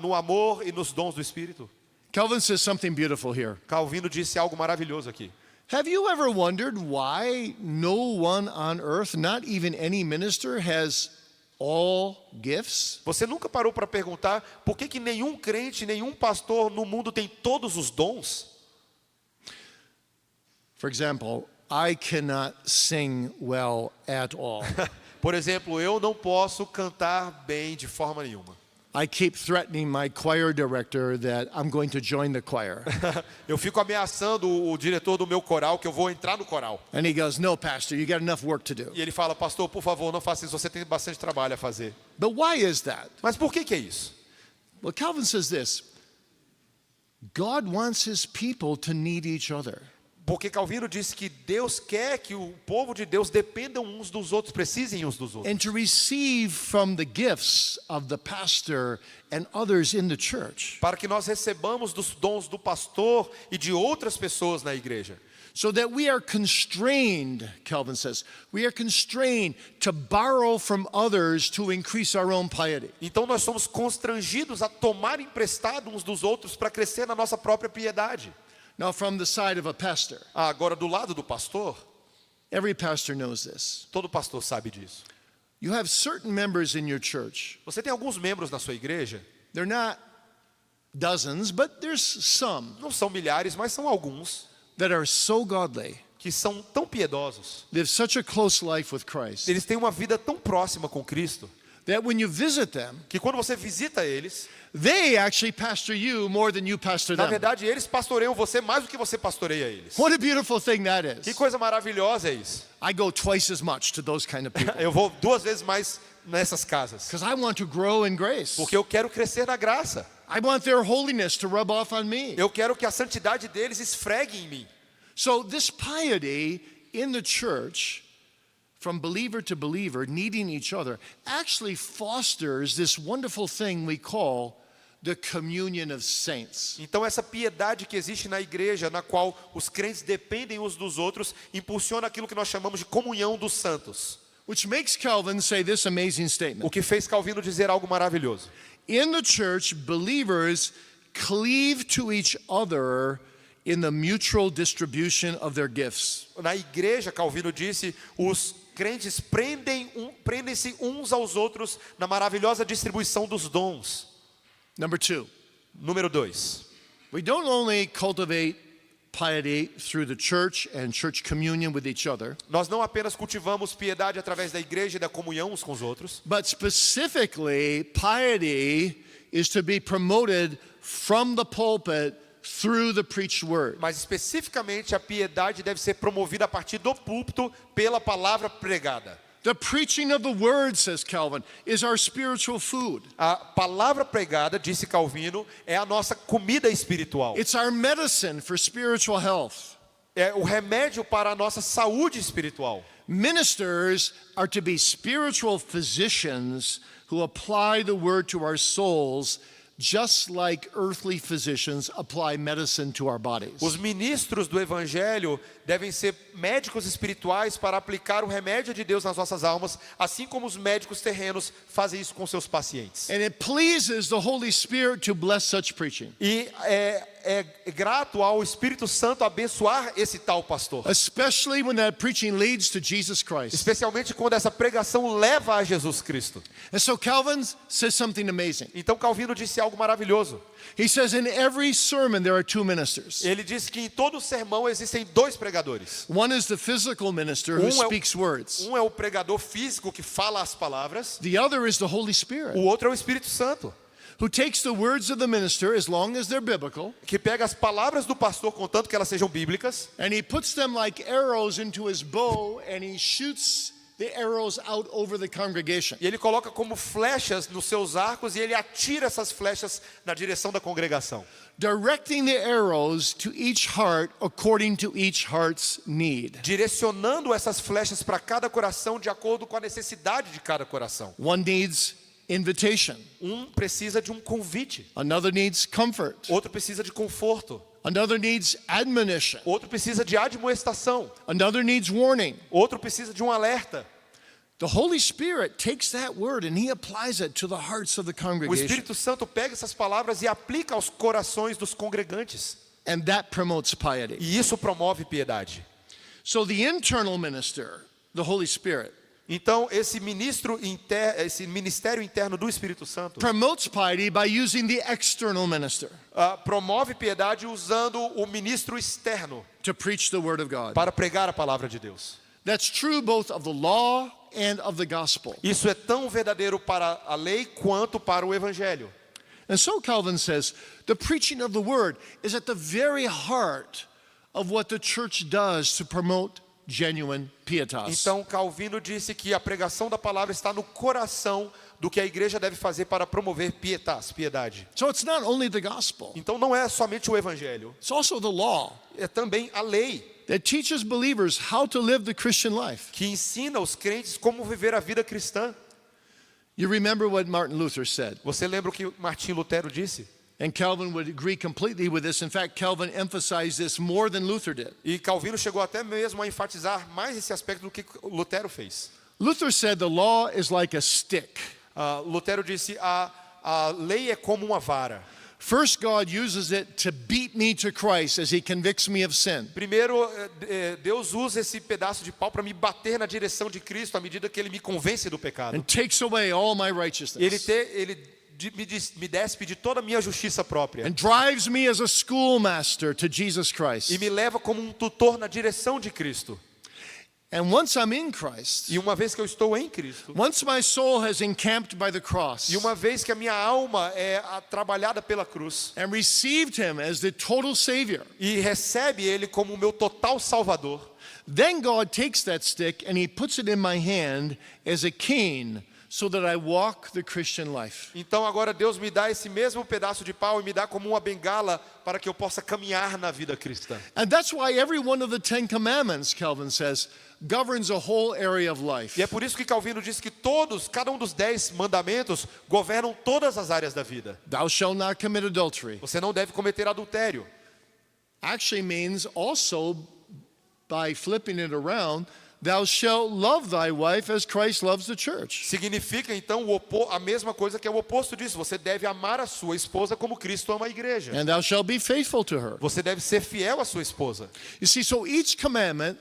no amor e nos dons do Espírito. Calvin says something beautiful here. Calvino disse algo maravilhoso aqui. Have you ever wondered why no one on earth, not even any minister, has all gifts? Você nunca parou para perguntar por que nenhum crente, nenhum pastor no mundo tem todos os dons? For example, I cannot sing well at all. Por exemplo, eu não posso cantar bem de forma nenhuma. I keep threatening my choir director that I'm going to join the choir. Eu fico ameaçando o diretor do meu coral que eu vou entrar no coral. And he goes, "No, pastor, you got enough work to do." E ele fala, pastor, por favor, não faça isso, você tem bastante trabalho a fazer. But why is that? Mas por que é isso? Well, Calvin says this. God wants his people to need each other. Porque Calvino disse que Deus quer que o povo de Deus dependam uns dos outros, precisem uns dos outros. And to receive from the gifts of the pastor and others in the church, Para que nós recebamos dos dons do pastor e de outras pessoas na igreja. so that we are constrained, Calvin says, we are constrained to borrow from others to increase our own piety. Então nós somos constrangidos a tomar emprestado uns dos outros para crescer na nossa própria piedade. Now, from the side of a pastor, Agora, do lado do pastor, every pastor knows this. todo pastor sabe disso. You have certain members in your church. Você tem alguns membros na sua igreja, They're not dozens, but there's some não são milhares, mas são alguns, that are so godly, que são tão piedosos, live such a close life with Christ, eles têm uma vida tão próxima com Cristo, that when you visit them, que quando você visita eles, they actually pastor you more than you pastor na them. verdade eles pastoreiam você mais do que você pastoreia eles. What a beautiful thing that Que is. coisa maravilhosa é isso. I go twice as much to those kind of people Eu vou 2 vezes mais nessas casas, because I want to grow in grace. porque eu quero crescer na graça. I want their holiness to rub off on me. Eu quero que a santidade deles esfregue em mim. So this piety in the church, from believer to believer, needing each other, actually fosters this wonderful thing we call the communion of saints. Então essa piedade que existe na igreja, na qual os crentes dependem uns dos outros, impulsiona aquilo que nós chamamos de comunhão dos santos. Which makes Calvin say this amazing O statement. que fez Calvino dizer algo maravilhoso. In the church, believers cleave to each other in the mutual distribution of their gifts. Na igreja, Calvino disse, os crentes prendem-se uns aos outros na maravilhosa distribuição dos dons. Number 2, Número 2. we don't only cultivate piety through the church and church communion with each other, Nós não apenas cultivamos piedade através da igreja e da comunhão uns com os outros, but specifically, piety is to be promoted from the pulpit through the preached word. mas especificamente a piedade deve ser promovida a partir do púlpito pela palavra pregada. The preaching of the word, says Calvin, is our spiritual food. A palavra pregada, disse Calvino, é a nossa comida espiritual. It's our medicine for spiritual health. É o remédio para a nossa saúde espiritual. Ministers are to be spiritual physicians who apply the word to our souls, just like earthly physicians apply medicine to our bodies. Os ministros do evangelho devem ser médicos espirituais para aplicar o remédio de Deus nas nossas almas, assim como os médicos terrenos fazem isso com seus pacientes. And it pleases the Holy Spirit to bless such preaching, E é grato ao Espírito Santo abençoar esse tal pastor. especially when that preaching leads to Jesus Christ. Especialmente quando essa pregação leva a Jesus Cristo. And so Calvin says something amazing. Então Calvino disse algo maravilhoso. He says in every sermon there are 2 ministers. Ele disse que em todo sermão existem 2 pregadores. One is the physical minister who speaks words. Um é o pregador físico que fala as palavras. The other is the Holy O Spirit, outro é o Espírito Santo, who takes the words of the minister, as long as they're biblical, que pega as palavras do pastor, contanto que elas sejam bíblicas, and he puts them like arrows into his bow, and he shoots the arrows out over the congregation. e ele coloca como flechas nos seus arcos e ele atira essas flechas na direção da congregação, Directing the arrows to each heart according to each heart's need. direcionando essas flechas para cada coração de acordo com a necessidade de cada coração. One needs invitation, Um precisa de um convite, another needs comfort, outro precisa de conforto, another needs admonition, outro precisa de admoestação, another needs warning. outro precisa de um alerta. The Holy Spirit takes that word and he applies it to the hearts of the O congregation, Espírito Santo pega essas palavras e aplica aos corações dos congregantes. and that promotes piety. E isso promove piedade. So the internal minister, the Holy Spirit, Então, esse ministério interno do Espírito Santo promotes piety by using the external minister promove piedade usando o ministro externo to preach the word of God. para pregar a palavra de Deus. That's true both of the law and of the gospel. Isso é tão verdadeiro para a lei quanto para o evangelho. And so Calvin says, the preaching of the word is at the very heart of what the church does to promote genuine pietas. Então, Calvino disse que a pregação da palavra está no coração do que a igreja deve fazer para promover piedade. So it's not only the gospel, Então, não é somente o evangelho, it's also the law é também a lei that teaches believers how to live the Christian life. que ensina os crentes como viver a vida cristã. You remember what Martin Luther said, Você lembra o que Martim Lutero disse? and Calvin would agree completely with this. In fact, Calvin emphasized this more than Luther did. E Calvino chegou até mesmo a enfatizar mais esse aspecto do que Lutero fez. Luther said the law is like a stick. Lutero disse, a lei é como uma vara. First, God uses it to beat me to Christ as he convicts me of sin. Primeiro, Deus usa esse pedaço de pau para me bater na direção de Cristo à medida que Ele me convence do pecado. And takes away all my righteousness. Ele me despe de toda a minha justiça própria and drives me as a schoolmaster to Jesus Christ. e me leva como um tutor na direção de Cristo. And once I'm in Christ, E uma vez que eu estou em Cristo, once my soul has encamped by the cross e uma vez que a minha alma é trabalhada pela cruz and received him as the total Savior, e recebe Ele como o meu total Salvador, then God takes that stick and he puts it in my hand as a cane so that I walk the Christian life. então agora Deus me dá esse mesmo pedaço de pau e me dá como uma bengala para que eu possa caminhar na vida cristã. And that's why every one of the 10 commandments, Calvin says, governs a whole area of life. E é por isso que Calvino diz que cada um dos 10 mandamentos governam todas as áreas da vida. Thou shalt not commit adultery Você não deve cometer adultério. actually means also, by flipping it around, thou shalt love thy wife as Christ loves the church. Significa então a mesma coisa que é o oposto disso. Você deve amar a sua esposa como Cristo ama a igreja. And thou shalt be faithful to her. Você deve ser fiel à sua esposa. You see, so each commandment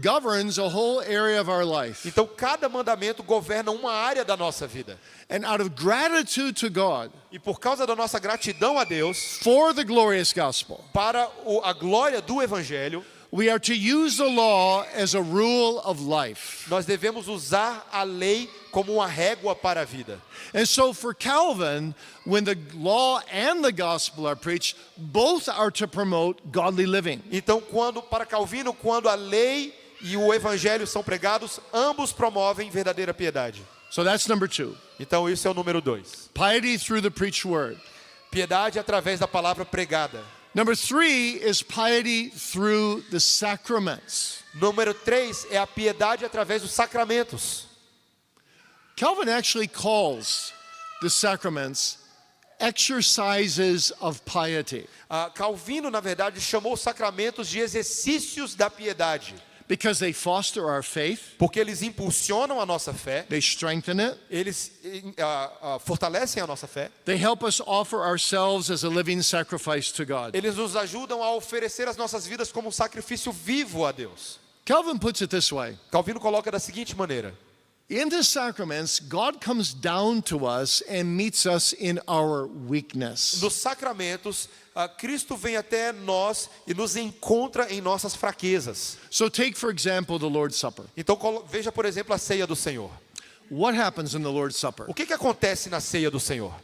governs a whole area of our life. Então cada mandamento governa uma área da nossa vida. And out of gratitude to God E por causa da nossa gratidão a Deus, for the glorious gospel, para a glória do evangelho, we are to use the law as a rule of life. nós devemos usar a lei como uma régua para a vida. And so for Calvin, when the law and the gospel are preached, both are to promote godly living. Então, para Calvino, quando a lei e o evangelho são pregados, ambos promovem verdadeira piedade. So that's number 2. Então, isso é o número 2. Piety through the preached word. Piedade através da palavra pregada. Number 3 is piety through the sacraments. Número 3 é a piedade através dos sacramentos. Calvin actually calls the sacraments exercises of piety Calvino, na verdade, chamou os sacramentos de exercícios da piedade, because they foster our faith, porque eles impulsionam a nossa fé, they strengthen it, eles fortalecem a nossa fé, they help us offer ourselves as a living sacrifice to God. eles nos ajudam a oferecer as nossas vidas como um sacrifício vivo a Deus. Calvin puts it this way. Calvino coloca da seguinte maneira: In the sacraments, God comes down to us and meets us in our weakness. nos sacramentos, Cristo vem até nós e nos encontra em nossas fraquezas. So take, for example, the Lord's Supper. Então veja, por exemplo, a ceia do Senhor. What happens in the Lord's Supper? O que acontece na ceia do Senhor?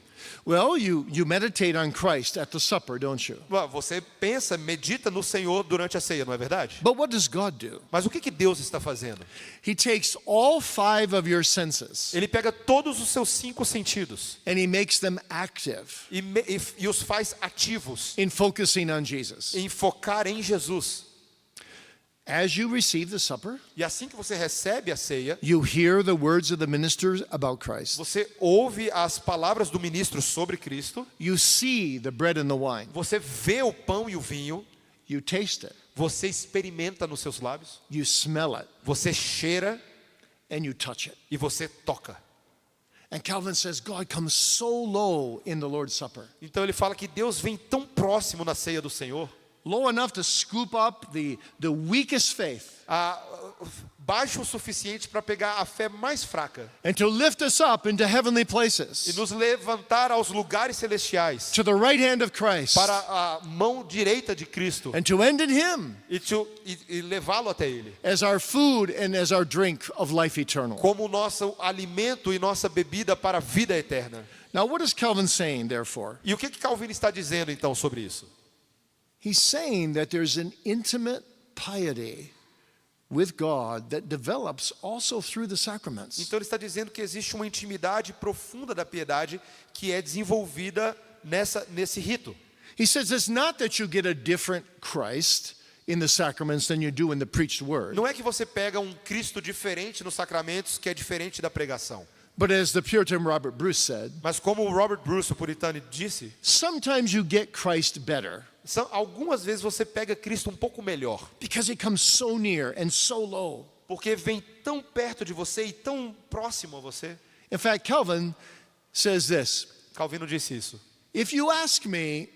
Well, you meditate on Christ at the supper, don't you? Você pensa, medita no Senhor durante a ceia, não é verdade? But what does God do? Mas o que Deus está fazendo? He takes all 5 of your senses Ele pega todos os seus 5 sentidos and he makes them active e os faz ativos in focusing on Jesus. em focar em Jesus. As you receive the supper, E assim que você recebe a ceia, you hear the words of the ministers about Christ. você ouve as palavras do ministro sobre Cristo, You see the bread and the wine. você vê o pão e o vinho, You taste it. você experimenta nos seus lábios, You smell it você cheira and you touch it. e você toca. And Calvin says God comes so low in the Lord's Supper. Então ele fala que Deus vem tão próximo na ceia do Senhor, Low enough to scoop up the weakest faith baixo o suficiente para pegar a fé mais fraca and to lift us up into heavenly e places, nos levantar aos lugares celestiais, to the right hand of Christ, para a mão direita de Cristo and to end in him e levá-lo até Ele, as our food and as our drink of life eternal. como nosso alimento e nossa bebida para a vida eterna. Now, what is Calvin saying, therefore? E o que Calvino está dizendo então sobre isso? He's saying that there's an intimate piety with God that develops also through the sacraments. Então ele está dizendo que existe uma intimidade profunda da piedade que é desenvolvida nesse rito. He says it's not that you get a different Christ in the sacraments than you do in the preached word, Não é que você pega um Cristo diferente nos sacramentos que é diferente da pregação. but as the Puritan Robert Bruce said, Mas como o Robert Bruce, o puritano, disse, sometimes you get Christ better algumas vezes você pega Cristo um pouco melhor, because he comes so near and so low. porque vem tão perto de você e tão próximo a você. In fact, Calvin says this: Calvino disse isso. if you ask me,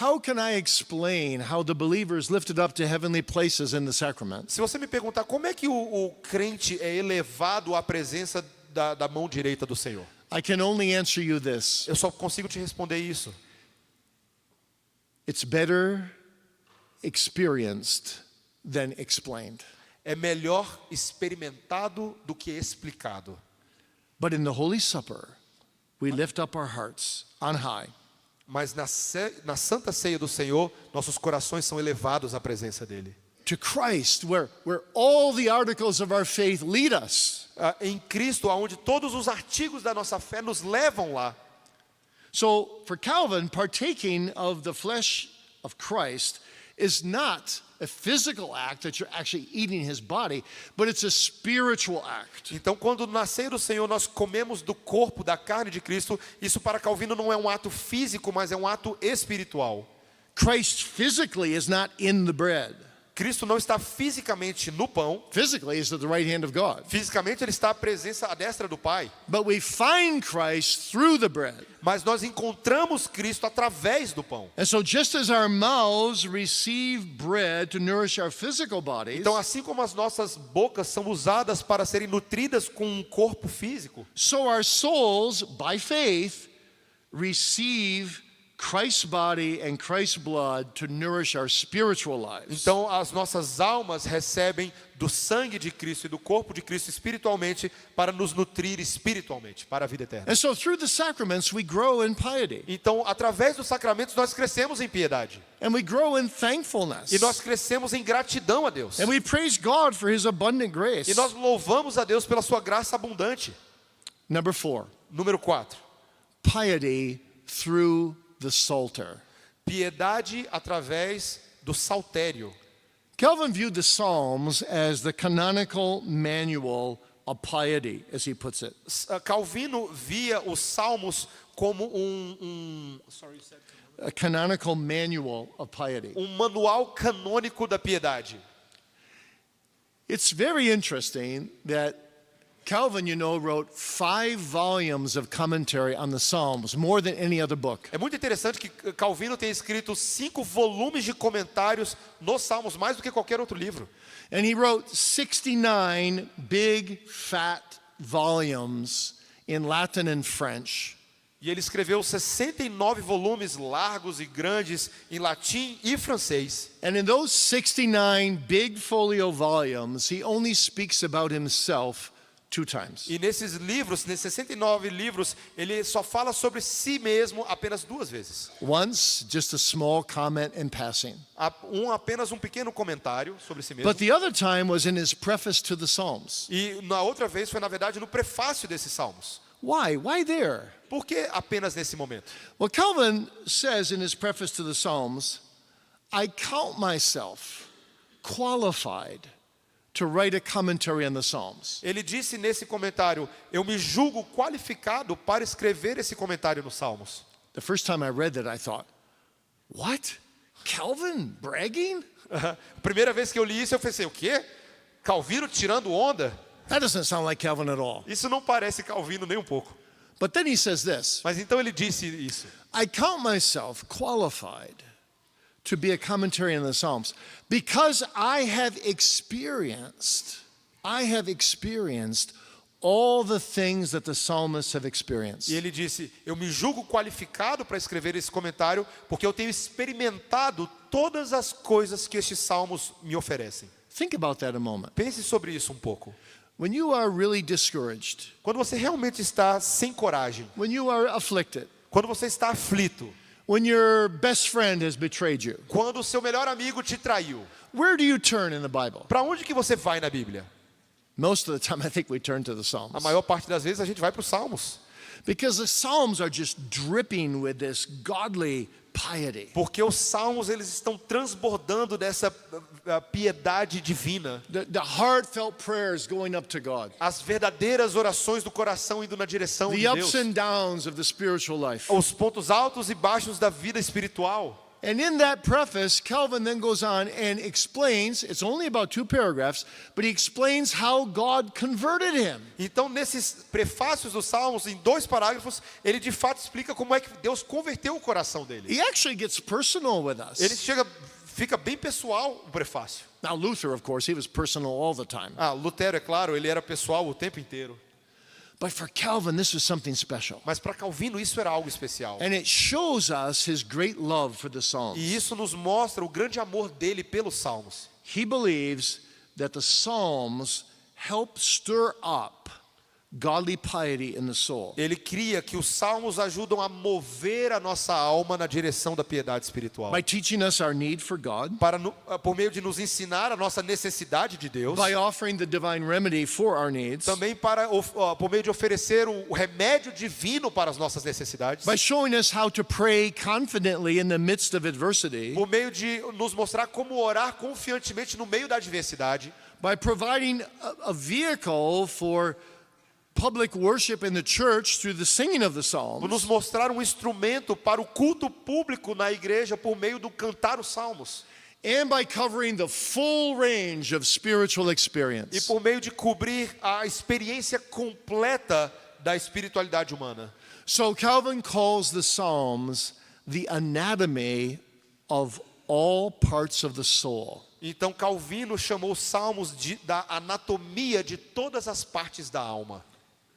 how can I explain how the believer is lifted up to heavenly places in the sacraments? Se você me perguntar como é que o crente é elevado à presença da mão direita do Senhor, I can only answer you this. Eu só consigo te responder isso. It's better experienced than explained. É melhor experimentado do que explicado. But in the Holy Supper, we lift up our hearts on high. Mas na Santa Ceia do Senhor, nossos corações são elevados à presença dele. To Christ, where all the articles of our faith lead us. Em Cristo, aonde todos os artigos da nossa fé nos levam lá. So for Calvin, partaking of the flesh of Christ is not a physical act that you're actually eating his body, but it's a spiritual act. Então, quando na ceia do Senhor nós comemos do corpo, da carne de Cristo, isso para Calvino não é um ato físico, mas é um ato espiritual. Christ physically is not in the bread. Cristo não está fisicamente no pão. Physically, he's at the right hand of God. Fisicamente ele está à presença à destra do Pai. But we find Christ through the bread. Mas nós encontramos Cristo através do pão. And so just as our mouths receive bread to nourish our physical bodies, Então, assim como as nossas bocas são usadas para serem nutridas com um corpo físico, so our souls, by faith, receive Christ's body and Christ's blood to nourish our spiritual lives. então as nossas almas recebem do sangue de Cristo e do corpo de Cristo espiritualmente para nos nutrir espiritualmente para a vida eterna. And so through the sacraments we grow in piety Então, através dos sacramentos nós crescemos em piedade and we grow in thankfulness. e nós crescemos em gratidão a Deus. And we praise God for his abundant grace. E nós louvamos a Deus pela sua graça abundante. Number 4, Número 4. piety through the Psalter. Piedade através do saltério. Calvin viewed the Psalms as the canonical manual of piety, as he puts it. Calvino via os salmos como A canonical manual of piety. manual canônico da piedade. It's very interesting that Calvin, wrote 5 volumes of commentary on the Psalms, more than any other book. É muito interessante que Calvino tenha escrito 5 volumes de comentários nos salmos, mais do que qualquer outro livro. And he wrote 69 big, fat volumes in Latin and French. E ele escreveu 69 volumes largos e grandes em latim e francês. And in those 69 big folio volumes, he only speaks about himself 2 times. E nesses 69 livros, ele só fala sobre si mesmo apenas 2 vezes. Once, just a small comment in passing. Apenas um pequeno comentário sobre si mesmo. But the other time was in his preface to the Psalms. E na outra vez foi, na verdade, no prefácio desses salmos. Why? Why there? Por que apenas nesse momento? Well, Calvin says in his preface to the Psalms, I count myself qualified to write a commentary on the Psalms. Ele disse nesse comentário, eu me julgo qualificado para escrever esse comentário nos salmos. The first time I read that, I thought, what? Calvin bragging? A primeira vez que eu li isso, eu pensei, o quê? Calvino tirando onda? That doesn't sound like Calvin at all. Isso não parece Calvino nem um pouco. But then he says this, Mas então ele disse isso. I count myself qualified to be a commentary on the Psalms because I have experienced all the things that the psalmists have experienced. E ele disse, eu me julgo qualificado para escrever esse comentário porque eu tenho experimentado todas as coisas que estes salmos me oferecem. Think about that a moment. Pense sobre isso um pouco. When you are really discouraged, Quando você realmente está sem coragem, when you are afflicted, quando você está aflito, when your best friend has betrayed you, quando o seu melhor amigo te traiu, where do you turn in the Bible? para onde que você vai na Bíblia? Most of the time, I think we turn to the A Psalms. maior parte das vezes a gente vai para os salmos. Because the Psalms are just dripping with this godly piety. Porque os salmos eles estão transbordando dessa piedade divina. The heartfelt prayers going up to God. As verdadeiras orações do coração indo na direção de The Deus. ups and downs of the spiritual life. Os pontos altos e baixos da vida espiritual. And in that preface, Calvin then goes on and explains, it's only about 2 paragraphs, but he explains how God converted him. Então, nesses prefácios dos salmos, em 2 parágrafos, ele de fato explica como é que Deus converteu o coração dele. He actually gets personal with Ele us. fica bem pessoal o prefácio. Now, Luther, of course, he was personal all the time. Lutero, é claro, ele era pessoal o tempo inteiro. But for Calvin, this was something special. Mas para Calvino isso era algo especial. And it shows us his great love for the Psalms. E isso nos mostra o grande amor dele pelos salmos. He believes that the Psalms help stir up godly piety in the soul. Ele cria que os salmos ajudam a mover a nossa alma na direção da piedade espiritual. By teaching us our need for God, Por meio de nos ensinar a nossa necessidade de Deus. by offering the divine remedy for our needs, Também por meio de oferecer o remédio divino para as nossas necessidades. by showing us how to pray confidently in the midst of adversity, Por meio de nos mostrar como orar confiantemente no meio da adversidade. by providing a vehicle for public worship in the church through the singing of the Por Psalms, nos mostrar um instrumento para o culto público na igreja por meio do cantar os salmos. and by covering the full range of spiritual E experience. por meio de cobrir a experiência completa da espiritualidade humana. So Calvin calls the Psalms the anatomy of all parts of the soul. Então Calvino chamou os salmos da anatomia de todas as partes da alma.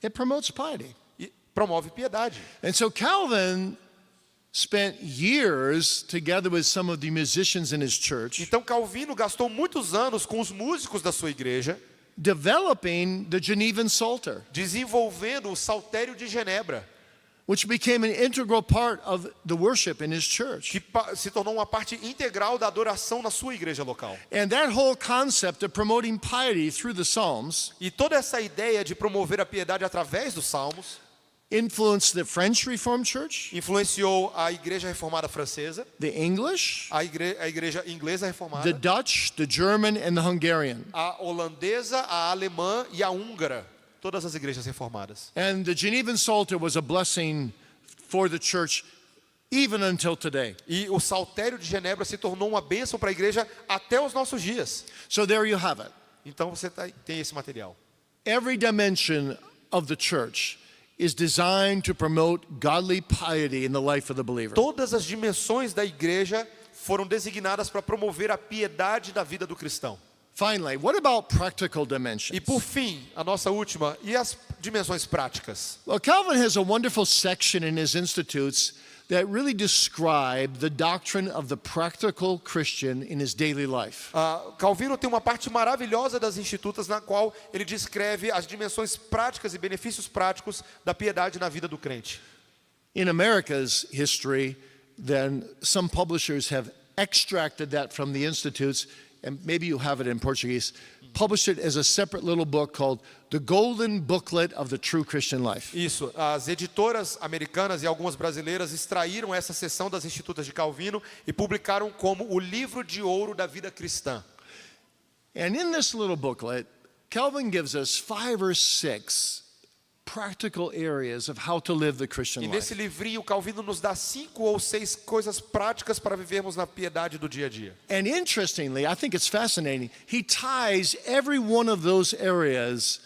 It promotes piety. E promove piedade. And so Calvin spent years together with some of the musicians in his church Então Calvino gastou muitos anos com os músicos da sua igreja, developing the Genevan Psalter, desenvolvendo o Saltério de Genebra, which became an integral part of the worship in his church. que se tornou uma parte integral da adoração na sua igreja local. And that whole concept of promoting piety through the Psalms E toda essa ideia de promover a piedade através dos salmos influenced the French Reformed Church, influenciou a igreja reformada francesa, the English, a igreja inglesa the reformada, Dutch, the German, and the Hungarian. a holandesa, a alemã e a húngara. Todas as igrejas reformadas. And the Genevan Psalter was a blessing for the church even until today. E o Saltério de Genebra se tornou uma bênção para a igreja até os nossos dias. So there you have it. Então você tem esse material. Every dimension of the church is designed to promote godly piety in the life of the believer. Todas as dimensões da igreja foram designadas para promover a piedade da vida do cristão. Finally, what about practical dimensions? E por fim, a nossa última, e as dimensões práticas? Well, Calvin has a wonderful section in his Institutes that really describe the doctrine of the practical Christian in his daily life. Calvino tem uma parte maravilhosa das Institutas na qual ele descreve as dimensões práticas e benefícios práticos da piedade na vida do crente. In America's history, then some publishers have extracted that from the Institutes, and maybe you have it in Portuguese, published it as a separate little book called The Golden Booklet of the True Christian Life. Isso, as editoras americanas e algumas brasileiras extraíram essa seção das Institutas de Calvino e publicaram como o livro de ouro da vida cristã. And in this little booklet, Calvin gives us 5 or 6 practical areas of how to live the Christian E nesse life. livrinho, Calvino nos dá 5 ou 6 coisas práticas para vivermos na piedade do dia a dia. And interestingly, I think it's fascinating, he ties every one of those areas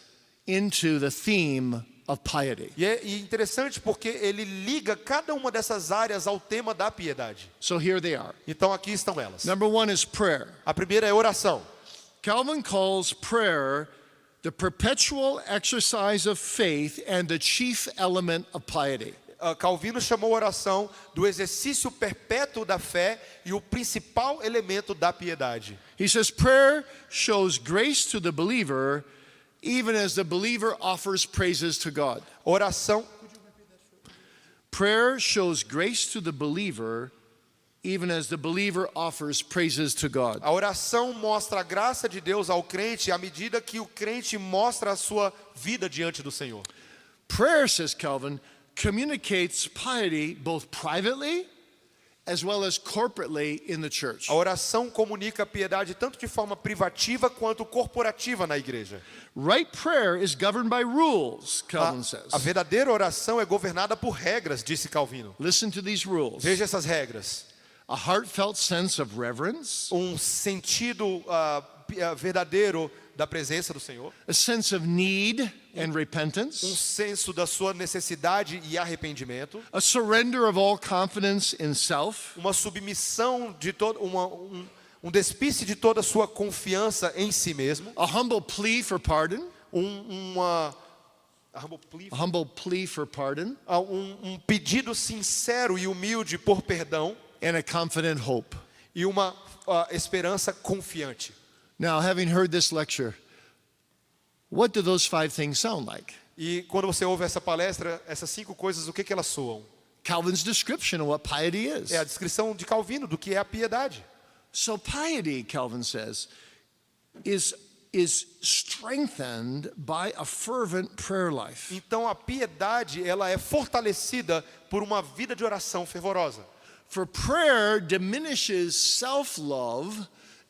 into the theme of piety. E é interessante porque ele liga cada uma dessas áreas ao tema da piedade. So here they are. Então aqui estão elas. Number 1 is prayer. A primeira é oração. Calvin calls prayer the perpetual exercise of faith and the chief element of piety. Calvino chamou a oração do exercício perpétuo da fé e o principal elemento da piedade. He says prayer shows grace to the believer even as the believer offers praises to God. Oração, Prayer shows grace to the believer even as the believer offers praises to God. a oração mostra a graça de Deus ao crente à medida que o crente mostra a sua vida diante do Senhor. Prayer, says Calvin, communicates piety both privately as well as corporately in the church. A oração comunica a piedade tanto de forma privativa quanto corporativa na igreja. Right prayer is governed by rules, Calvin says. A verdadeira oração é governada por regras, disse Calvino. Listen to these rules. Veja essas regras. A heartfelt sense of reverence, Sentido verdadeiro da presença do Senhor. a sense of need and repentance, Senso da sua necessidade e arrependimento. a surrender of all confidence in self, Uma submissão de todo, despiste de toda a sua confiança em si mesmo. a humble plea for pardon, humble plea for pardon, pedido sincero e humilde por perdão and a confident hope. e uma esperança confiante. Now, having heard this lecture, what do those 5 things sound like? E quando você ouve essa palestra, essas 5 coisas, o que elas soam? Calvin's description of what piety is. É a descrição de Calvino do que é a piedade. So piety, Calvin says, is strengthened by a fervent prayer life. Então a piedade, ela é fortalecida por uma vida de oração fervorosa. For prayer diminishes self-love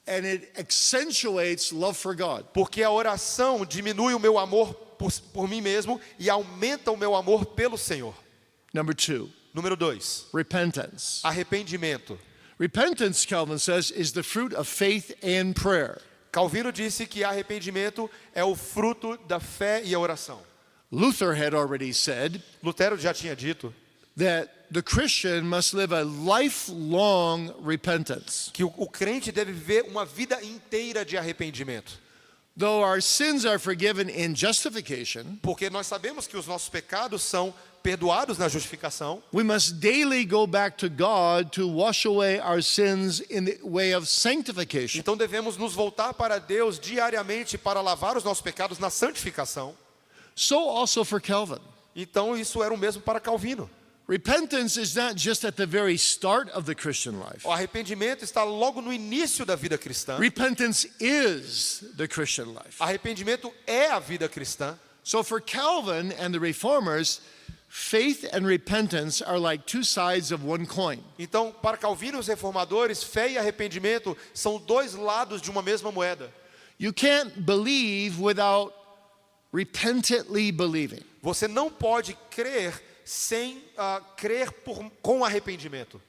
and it accentuates love for God. Porque a oração diminui o meu amor por mim mesmo e aumenta o meu amor pelo Senhor. Number 2, Número 2, repentance. arrependimento. Repentance, Calvin says, is the fruit of faith and prayer. Calvino disse que arrependimento é o fruto da fé e a oração. Luther had already said Lutero já tinha dito that the Christian must live a lifelong repentance. que o crente deve viver uma vida inteira de arrependimento. Though our sins are forgiven in justification, Porque nós sabemos que os nossos pecados são perdoados na justificação, we must daily go back to God to wash away our sins in the way of sanctification. então devemos nos voltar para Deus diariamente para lavar os nossos pecados na santificação. So also for Calvin. Então isso era o mesmo para Calvino. Repentance is not just at the very start of the Christian life. O arrependimento está logo no início da vida cristã. Repentance is the Christian life. Arrependimento é a vida cristã. So for Calvin and the Reformers, faith and repentance are like 2 sides of one coin. Então, para Calvino e os reformadores, fé e arrependimento são 2 lados de uma mesma moeda. You can't believe without repentantly believing. Você não pode crer sem crer com arrependimento.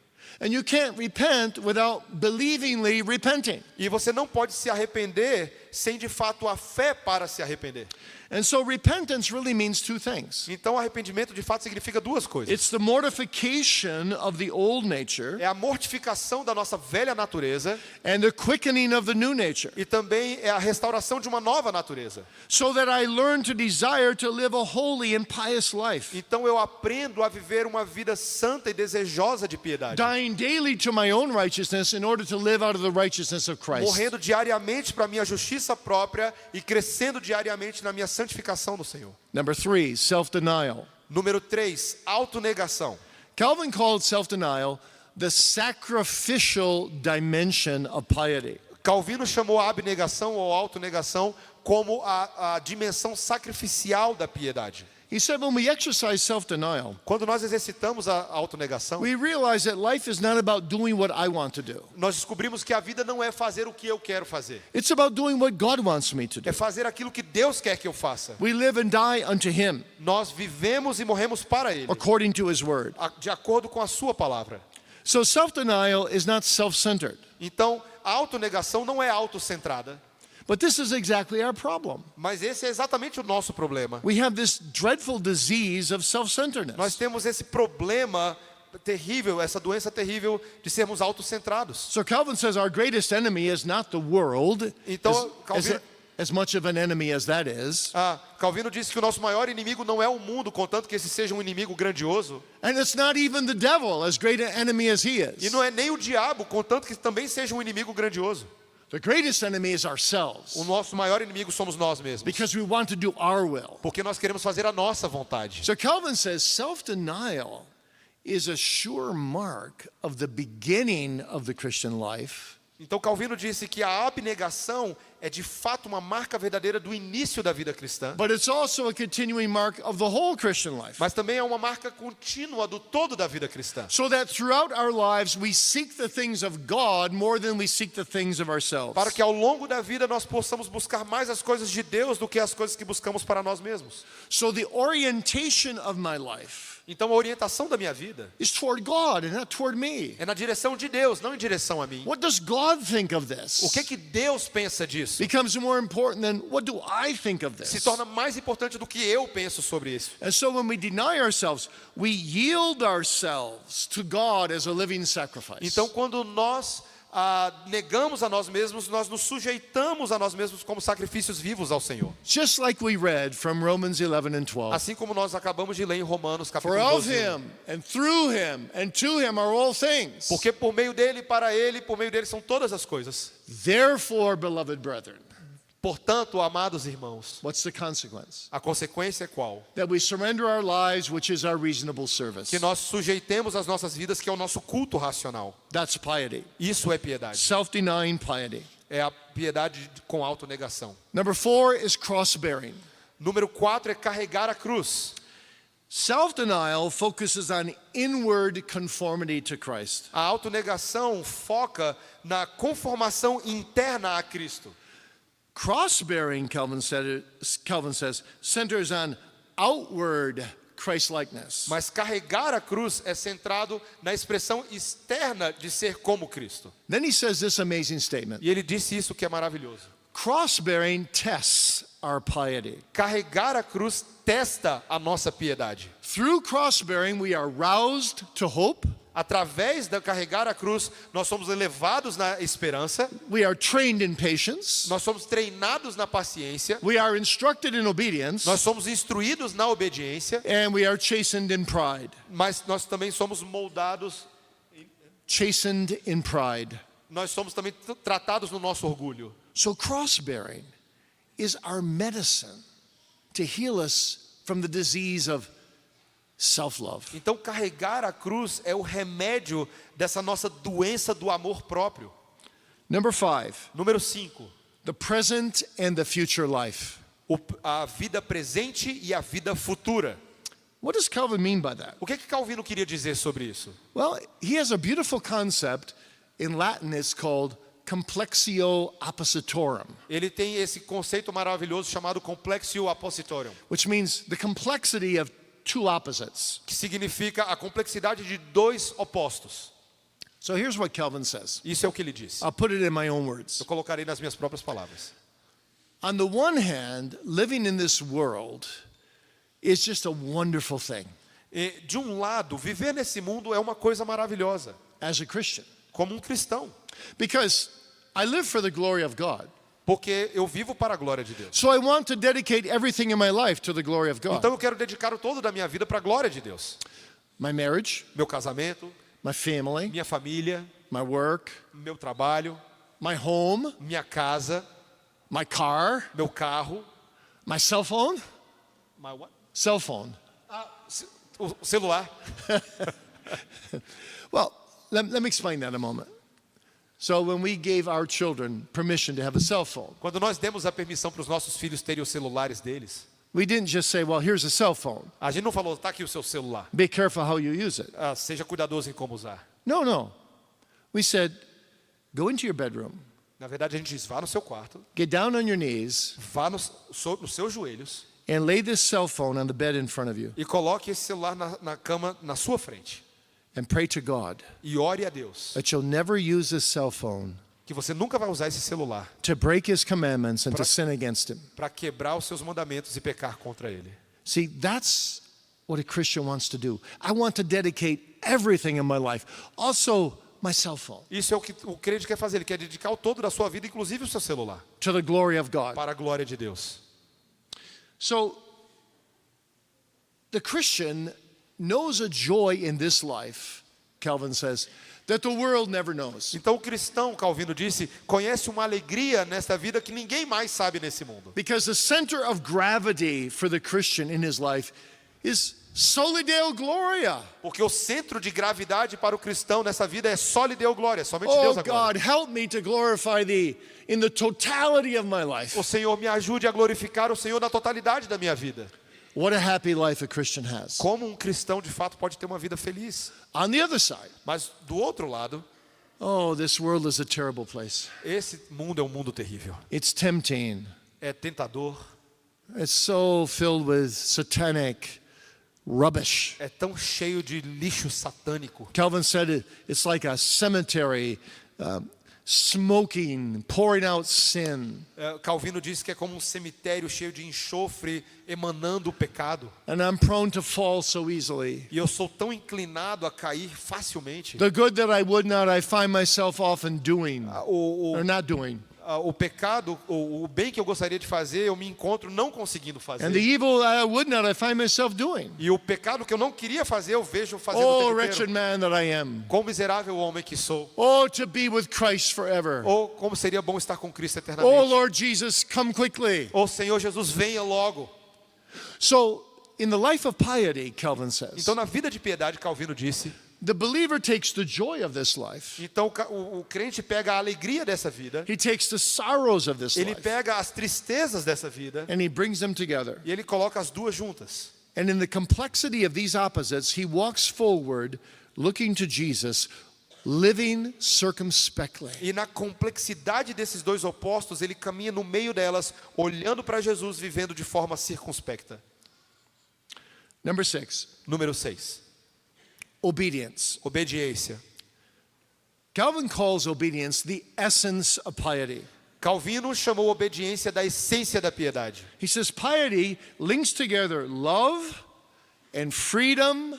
And you can't repent without believingly repenting. E você não pode se arrepender sem de fato a fé para se arrepender. And so repentance really means 2 things. Então arrependimento de fato significa 2 coisas. It's the mortification of the old nature É a mortificação da nossa velha natureza and the quickening of the new nature, e também é a restauração de uma nova natureza. so that I learn to desire to live a holy and pious life, Então eu aprendo a viver uma vida santa e desejosa de piedade. dying daily to my own righteousness in order to live out of the righteousness of Christ. Morrendo diariamente para a minha justiça própria e crescendo diariamente na minha santificação no Senhor. Number 3, self-denial. Número 3, autonegação. Calvin called self-denial the sacrificial dimension of piety. Calvino chamou a abnegação ou autonegação como a dimensão sacrificial da piedade. He said when we exercise self-denial, Quando nós exercitamos a autonegação, we realize that life is not about doing what I want to do. nós descobrimos que a vida não é fazer o que eu quero fazer. It's about doing what God wants me to do. É fazer aquilo que Deus quer que eu faça. We live and die unto Him, Nós vivemos e morremos para Ele, according to His Word. de acordo com a sua palavra. So self-denial is not self-centered. Então, a autonegação não é autocentrada. But this is exactly our problem. Mas esse é exatamente o nosso problema. We have this dreadful disease of Nós self-centeredness. temos esse problema terrível, essa doença terrível de sermos autocentrados. So Calvin says our greatest enemy is not the world, Então, as much of an enemy as that is. Calvino disse que o nosso maior inimigo não é o mundo, contanto que esse seja um inimigo grandioso. And it's not even the devil, as great an enemy as he E is. não é nem o diabo, contanto que também seja um inimigo grandioso. The greatest enemy is ourselves, O nosso maior inimigo somos nós mesmos. because we want to do our will. Porque nós queremos fazer a nossa vontade. So Calvin says self-denial is a sure mark of the beginning of the Christian life. Então Calvino disse que a abnegação é de fato uma marca verdadeira do início da vida cristã, But it's also a continuing mark of the whole Christian life. mas também é uma marca contínua do todo da vida cristã. So that throughout our lives we seek the things of God more than we seek the things of ourselves. Para que ao longo da vida nós possamos buscar mais as coisas de Deus do que as coisas que buscamos para nós mesmos. So the orientation of my life Então a orientação da minha vida is toward God and not toward me. é na direção de Deus, não em direção a mim. What does God think of this? O que Deus pensa disso? Becomes more important than what do I think of Se this? torna mais importante do que eu penso sobre isso. And so when we deny ourselves, we yield ourselves to God as a living sacrifice. Então quando nós negamos a nós mesmos, nós nos sujeitamos a nós mesmos como sacrifícios vivos ao Senhor. Just like we read from Romans 11 and 12. Assim como nós acabamos de ler em Romanos For capítulo of 12. him, and through him, and to him are all things. Porque por meio dele, para ele, por meio dele são todas as coisas. Therefore, beloved brethren, Portanto, amados irmãos, what's the consequence? a consequência é qual? That we surrender our lives, which is our reasonable service. Que nós sujeitemos as nossas vidas, que é o nosso culto racional. That's piety. Isso é piedade. Self-denying piety. É a piedade com autonegação. Number 4 is cross-bearing. Número 4 é carregar a cruz. Self-denial focuses on inward conformity to Christ. A autonegação foca na conformação interna a Cristo. Cross-bearing, Calvin says, centers on outward Christ-likeness. Mas carregar a cruz é centrado na expressão externa de ser como Cristo. Then he says this amazing statement. E ele disse isso que é maravilhoso. Cross-bearing tests our piety. Carregar a cruz testa a nossa piedade. Through cross-bearing, we are roused to hope. Através de carregar a cruz, nós somos elevados na esperança, We are trained in patience. nós somos treinados na paciência, We are instructed in obedience. nós somos instruídos na obediência, And we are chastened in pride. mas nós também somos moldados, Chastened in pride. nós somos também tratados no nosso orgulho. So cross-bearing is our medicine to heal us from the disease of self-love. Então carregar a cruz é o remédio dessa nossa doença do amor próprio. Number 5, Número 5, the present and the future life. a vida presente e a vida futura. What does Calvin mean by that? O que Calvino queria dizer sobre isso? Well, he has a beautiful concept. In Latin, it's called complexio oppositorum, Ele tem esse conceito maravilhoso chamado complexio oppositorium, which means the complexity of two opposites. que significa a complexidade de dois opostos. So here's what Calvin says. Isso é o que ele disse. I'll put it in my own words. Eu colocarei nas minhas próprias palavras. On the one hand, living in this world is just a wonderful thing E, de um lado, viver nesse mundo é uma coisa maravilhosa, as a Christian, como um cristão, because I live for the glory of God. porque eu vivo para a glória de Deus. So I want to dedicate everything in my life to the glory of God. Então eu quero dedicar o todo da minha vida para a glória de Deus. My marriage, Meu casamento, my family, minha família, my work, meu trabalho, my home, minha casa, my car, meu carro, my cell phone, my what? cell phone. O celular. Well, let me explain that in a moment. So when we gave our children permission to have a cell phone, Quando nós demos a permissão para os nossos filhos terem os celulares deles, we didn't just say, well, here's a cell phone. a gente não falou, tá aqui o seu celular. Be careful how you use it. Seja cuidadoso em como usar. No. We said, go into your bedroom, Na verdade, a gente diz, vá no seu quarto, get down on your knees, vá nos seus joelhos and lay this cell phone on the bed in front of you e coloque esse celular na cama na sua frente. and pray to God E ore a Deus that you'll never use this cell phone que você nunca vai usar esse celular to break his commandments and to sin against him. para quebrar os seus mandamentos e pecar contra ele. See, that's what a Christian wants to do. I want to dedicate everything in my life, also my cell phone, Isso é o que o crente quer fazer, ele quer dedicar o todo da sua vida, inclusive o seu celular, to the glory of God. para a glória de Deus. So, the Christian knows a joy in this life, Calvin says, that the world never knows. Então o cristão, Calvino disse, conhece uma alegria nesta vida que ninguém mais sabe nesse mundo. Because the center of gravity for the Christian in his life is soli Deo Gloria. Porque o centro de gravidade para o cristão nessa vida é só lhe deu glória, somente Oh Deus a glória. God, help me to glorify thee in the totality of my life. O Senhor me ajude a glorificar o Senhor na totalidade da minha vida. What a happy life a Christian has. Como um cristão de fato pode ter uma vida feliz. On the other side, Mas do outro lado, oh, this world is a terrible place. esse mundo é um mundo terrível. It's tempting. É tentador, It's so filled with satanic rubbish. é tão cheio de lixo satânico. Calvin said it's like a cemetery smoking, pouring out sin. Calvino diz que é como um cemitério cheio de enxofre emanando o pecado. And I'm prone to fall so easily. E eu sou tão inclinado a cair facilmente. The good that I would not, I find myself often doing O or not doing. pecado, o bem que eu gostaria de fazer, eu me encontro não conseguindo And the fazer. evil I would not, I find myself doing. E o pecado que eu não queria fazer, eu vejo fazendo Oh, o tempo wretched inteiro. man that I am. Quão miserável homem que sou. Oh, to be with Christ forever. Ou como seria bom estar com Cristo Oh, eternamente. Lord Jesus, come quickly. Ou Senhor Jesus, venha logo. So, in the life of piety, Calvin says, Então, na vida de piedade, Calvino disse, the believer takes the joy of this life. então o crente pega a alegria dessa vida, He takes the sorrows of this ele life pega as tristezas dessa vida and he brings them together. e ele coloca as duas juntas. And in the complexity of these opposites, he walks forward looking to Jesus, living circumspectly. E na complexidade desses dois opostos, ele caminha no meio delas, olhando para Jesus, vivendo de forma circunspecta. Number 6, Número 6. obedience. Obediência. Calvin calls obedience the essence of piety. Calvino chamou obediência da essência da piedade. He says piety links together love and freedom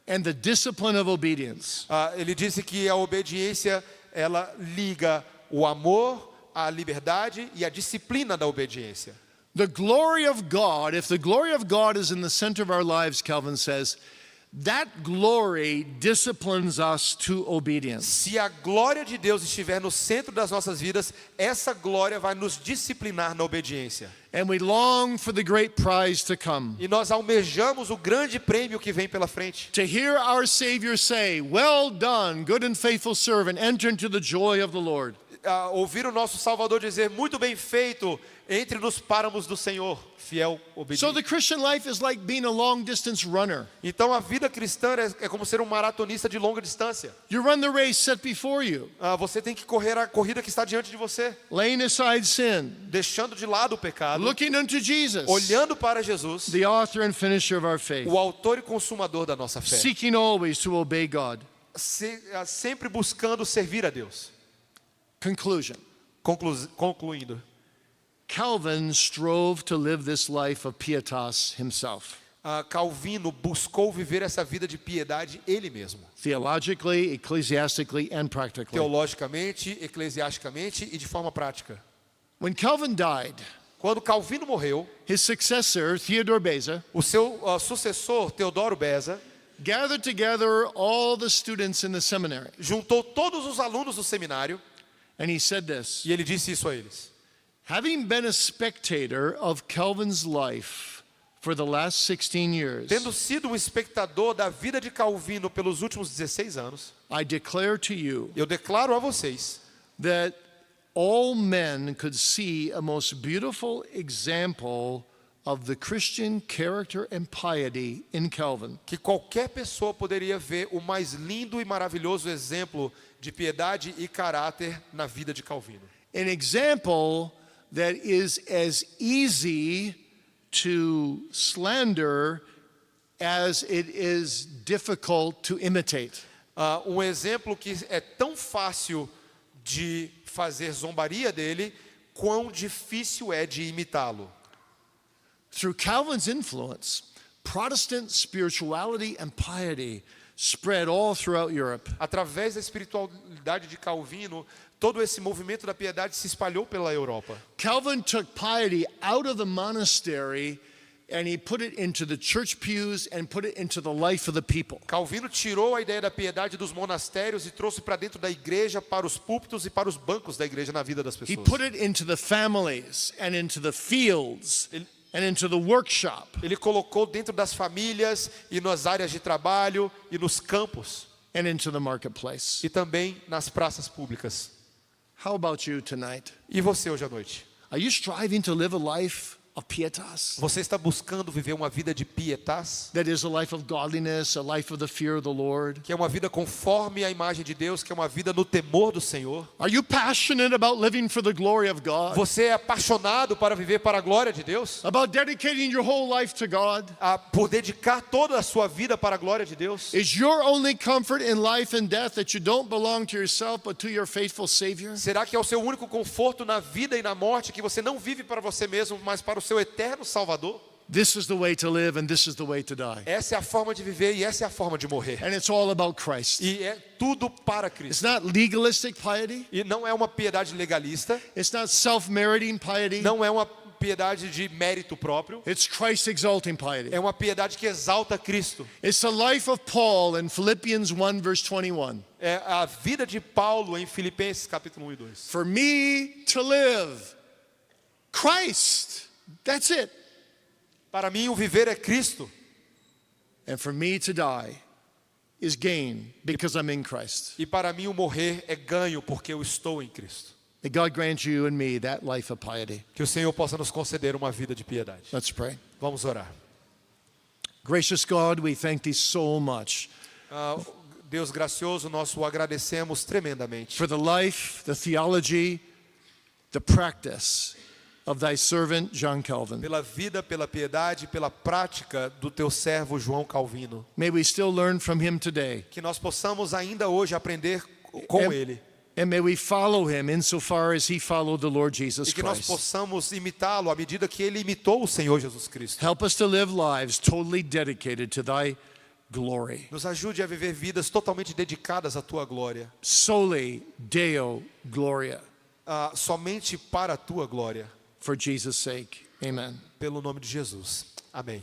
and the discipline of obedience. Ele disse que a obediência, ela liga o amor, a liberdade e a disciplina da obediência. The glory of God, if the glory of God is in the center of our lives, Calvin says, that glory disciplines us to obedience. Se a glória de Deus estiver no centro das nossas vidas, essa glória vai nos disciplinar na obediência. And we long for the great prize to come. E nós almejamos o grande prêmio que vem pela frente. To hear our Savior say, well done, good and faithful servant, enter into the joy of the Lord. Ouvir o nosso Salvador dizer, muito bem feito, entre nos páramos do Senhor, fiel, So obediente. the Christian life is like being a long distance runner. Então a vida cristã é como ser um maratonista de longa distância. You run the race set before you, Você tem que correr a corrida que está diante de você, laying aside sin, deixando de lado o pecado, looking unto Jesus, olhando para Jesus, the author and finisher of our faith, o autor e consumador da nossa fé, seeking always to obey God. sempre buscando servir a Deus. Conclusion. Concluindo, Calvin strove to live this life of pietas himself, Calvino buscou viver essa vida de piedade ele mesmo, theologically, ecclesiastically, and practically. teologicamente, eclesiasticamente e de forma prática. When Calvin died, Quando Calvino morreu, his successor, Theodore Beza, o seu sucessor, Teodoro Beza, gathered together all the students in the seminary, juntou todos os alunos do seminário and he said this, e ele disse isso a eles. having been a spectator of Calvin's life for the last 16 years, Tendo sido um espectador da vida de Calvino pelos últimos 16 anos, I declare to you eu declaro a vocês that all men could see a most beautiful example of the Christian character and piety in Calvin. que qualquer pessoa poderia ver o mais lindo e maravilhoso exemplo de piedade e caráter na vida de Calvino. An example that is as easy to slander as it is difficult to imitate. Um exemplo que é tão fácil de fazer zombaria dele, quão difícil é de imitá-lo. Through Calvin's influence, Protestant spirituality and piety spread all throughout Europe. Através da espiritualidade de Calvino, todo esse movimento da piedade se espalhou pela Europa. Calvin took piety out of the monastery and he put it into the church pews and put it into the life of the people. Calvino tirou a ideia da piedade dos monastérios e trouxe para dentro da igreja, para os púlpitos e para os bancos da igreja na vida das He pessoas. put it into the families and into the fields and into the workshop. Ele colocou dentro das famílias e nas áreas de trabalho e nos campos And into the marketplace. e também nas praças públicas. How about you tonight? E você hoje à noite? Are you striving to live a life of pietas. Você está buscando viver uma vida de pietas, That is a life of godliness, a life of the fear of the Lord. que é uma vida conforme a imagem de Deus, que é uma vida no temor do Senhor? Are you passionate about living for the glory of God? Você é apaixonado para viver para a glória de Deus? About dedicating your whole life to God? Por dedicar toda a sua vida para a glória de Deus? Is your only comfort in life and death that you don't belong to yourself but to your faithful Savior? Será que é o seu único conforto na vida e na morte, que você não vive para você mesmo, mas para o seu eterno Salvador? This is the way to live and this is the way to die. Essa é a forma de viver e essa é a forma de morrer. And it's all about Christ. E é tudo para It's Cristo. not legalistic piety. E não é uma piedade legalista, It's not self-meriting piety. não é uma piedade de mérito próprio, It's Christ-exalting piety. é uma piedade que exalta Cristo. It's the life of Paul in Philippians 1 verse 21. É a vida de Paulo em Filipenses capítulo 1 e 2. For me to live, Christ. That's it. Para mim o viver é Cristo, And for me to die is gain because I'm in Christ. e para mim o morrer é ganho porque eu estou em Cristo. May God grant you and me that life of piety. Que o Senhor possa nos conceder uma vida de piedade. Let's pray. Vamos orar. Gracious God, we thank thee so much Deus gracioso, nós o agradecemos tremendamente for the life, the theology, the practice of thy servant John Calvin. pela vida, pela piedade, pela prática do teu servo João Calvino. May we still learn from him today. Que nós possamos ainda hoje aprender com ele. And may we follow him insofar as he followed the Lord Jesus E que nós Christ. possamos imitá-lo à medida que ele imitou o Senhor Jesus Cristo. Help us to live lives totally dedicated to thy glory. Nos ajude a viver vidas totalmente dedicadas à tua glória. Soli Deo Gloria. Somente para a tua glória. For Jesus' sake. Amen. Pelo nome de Jesus. Amém.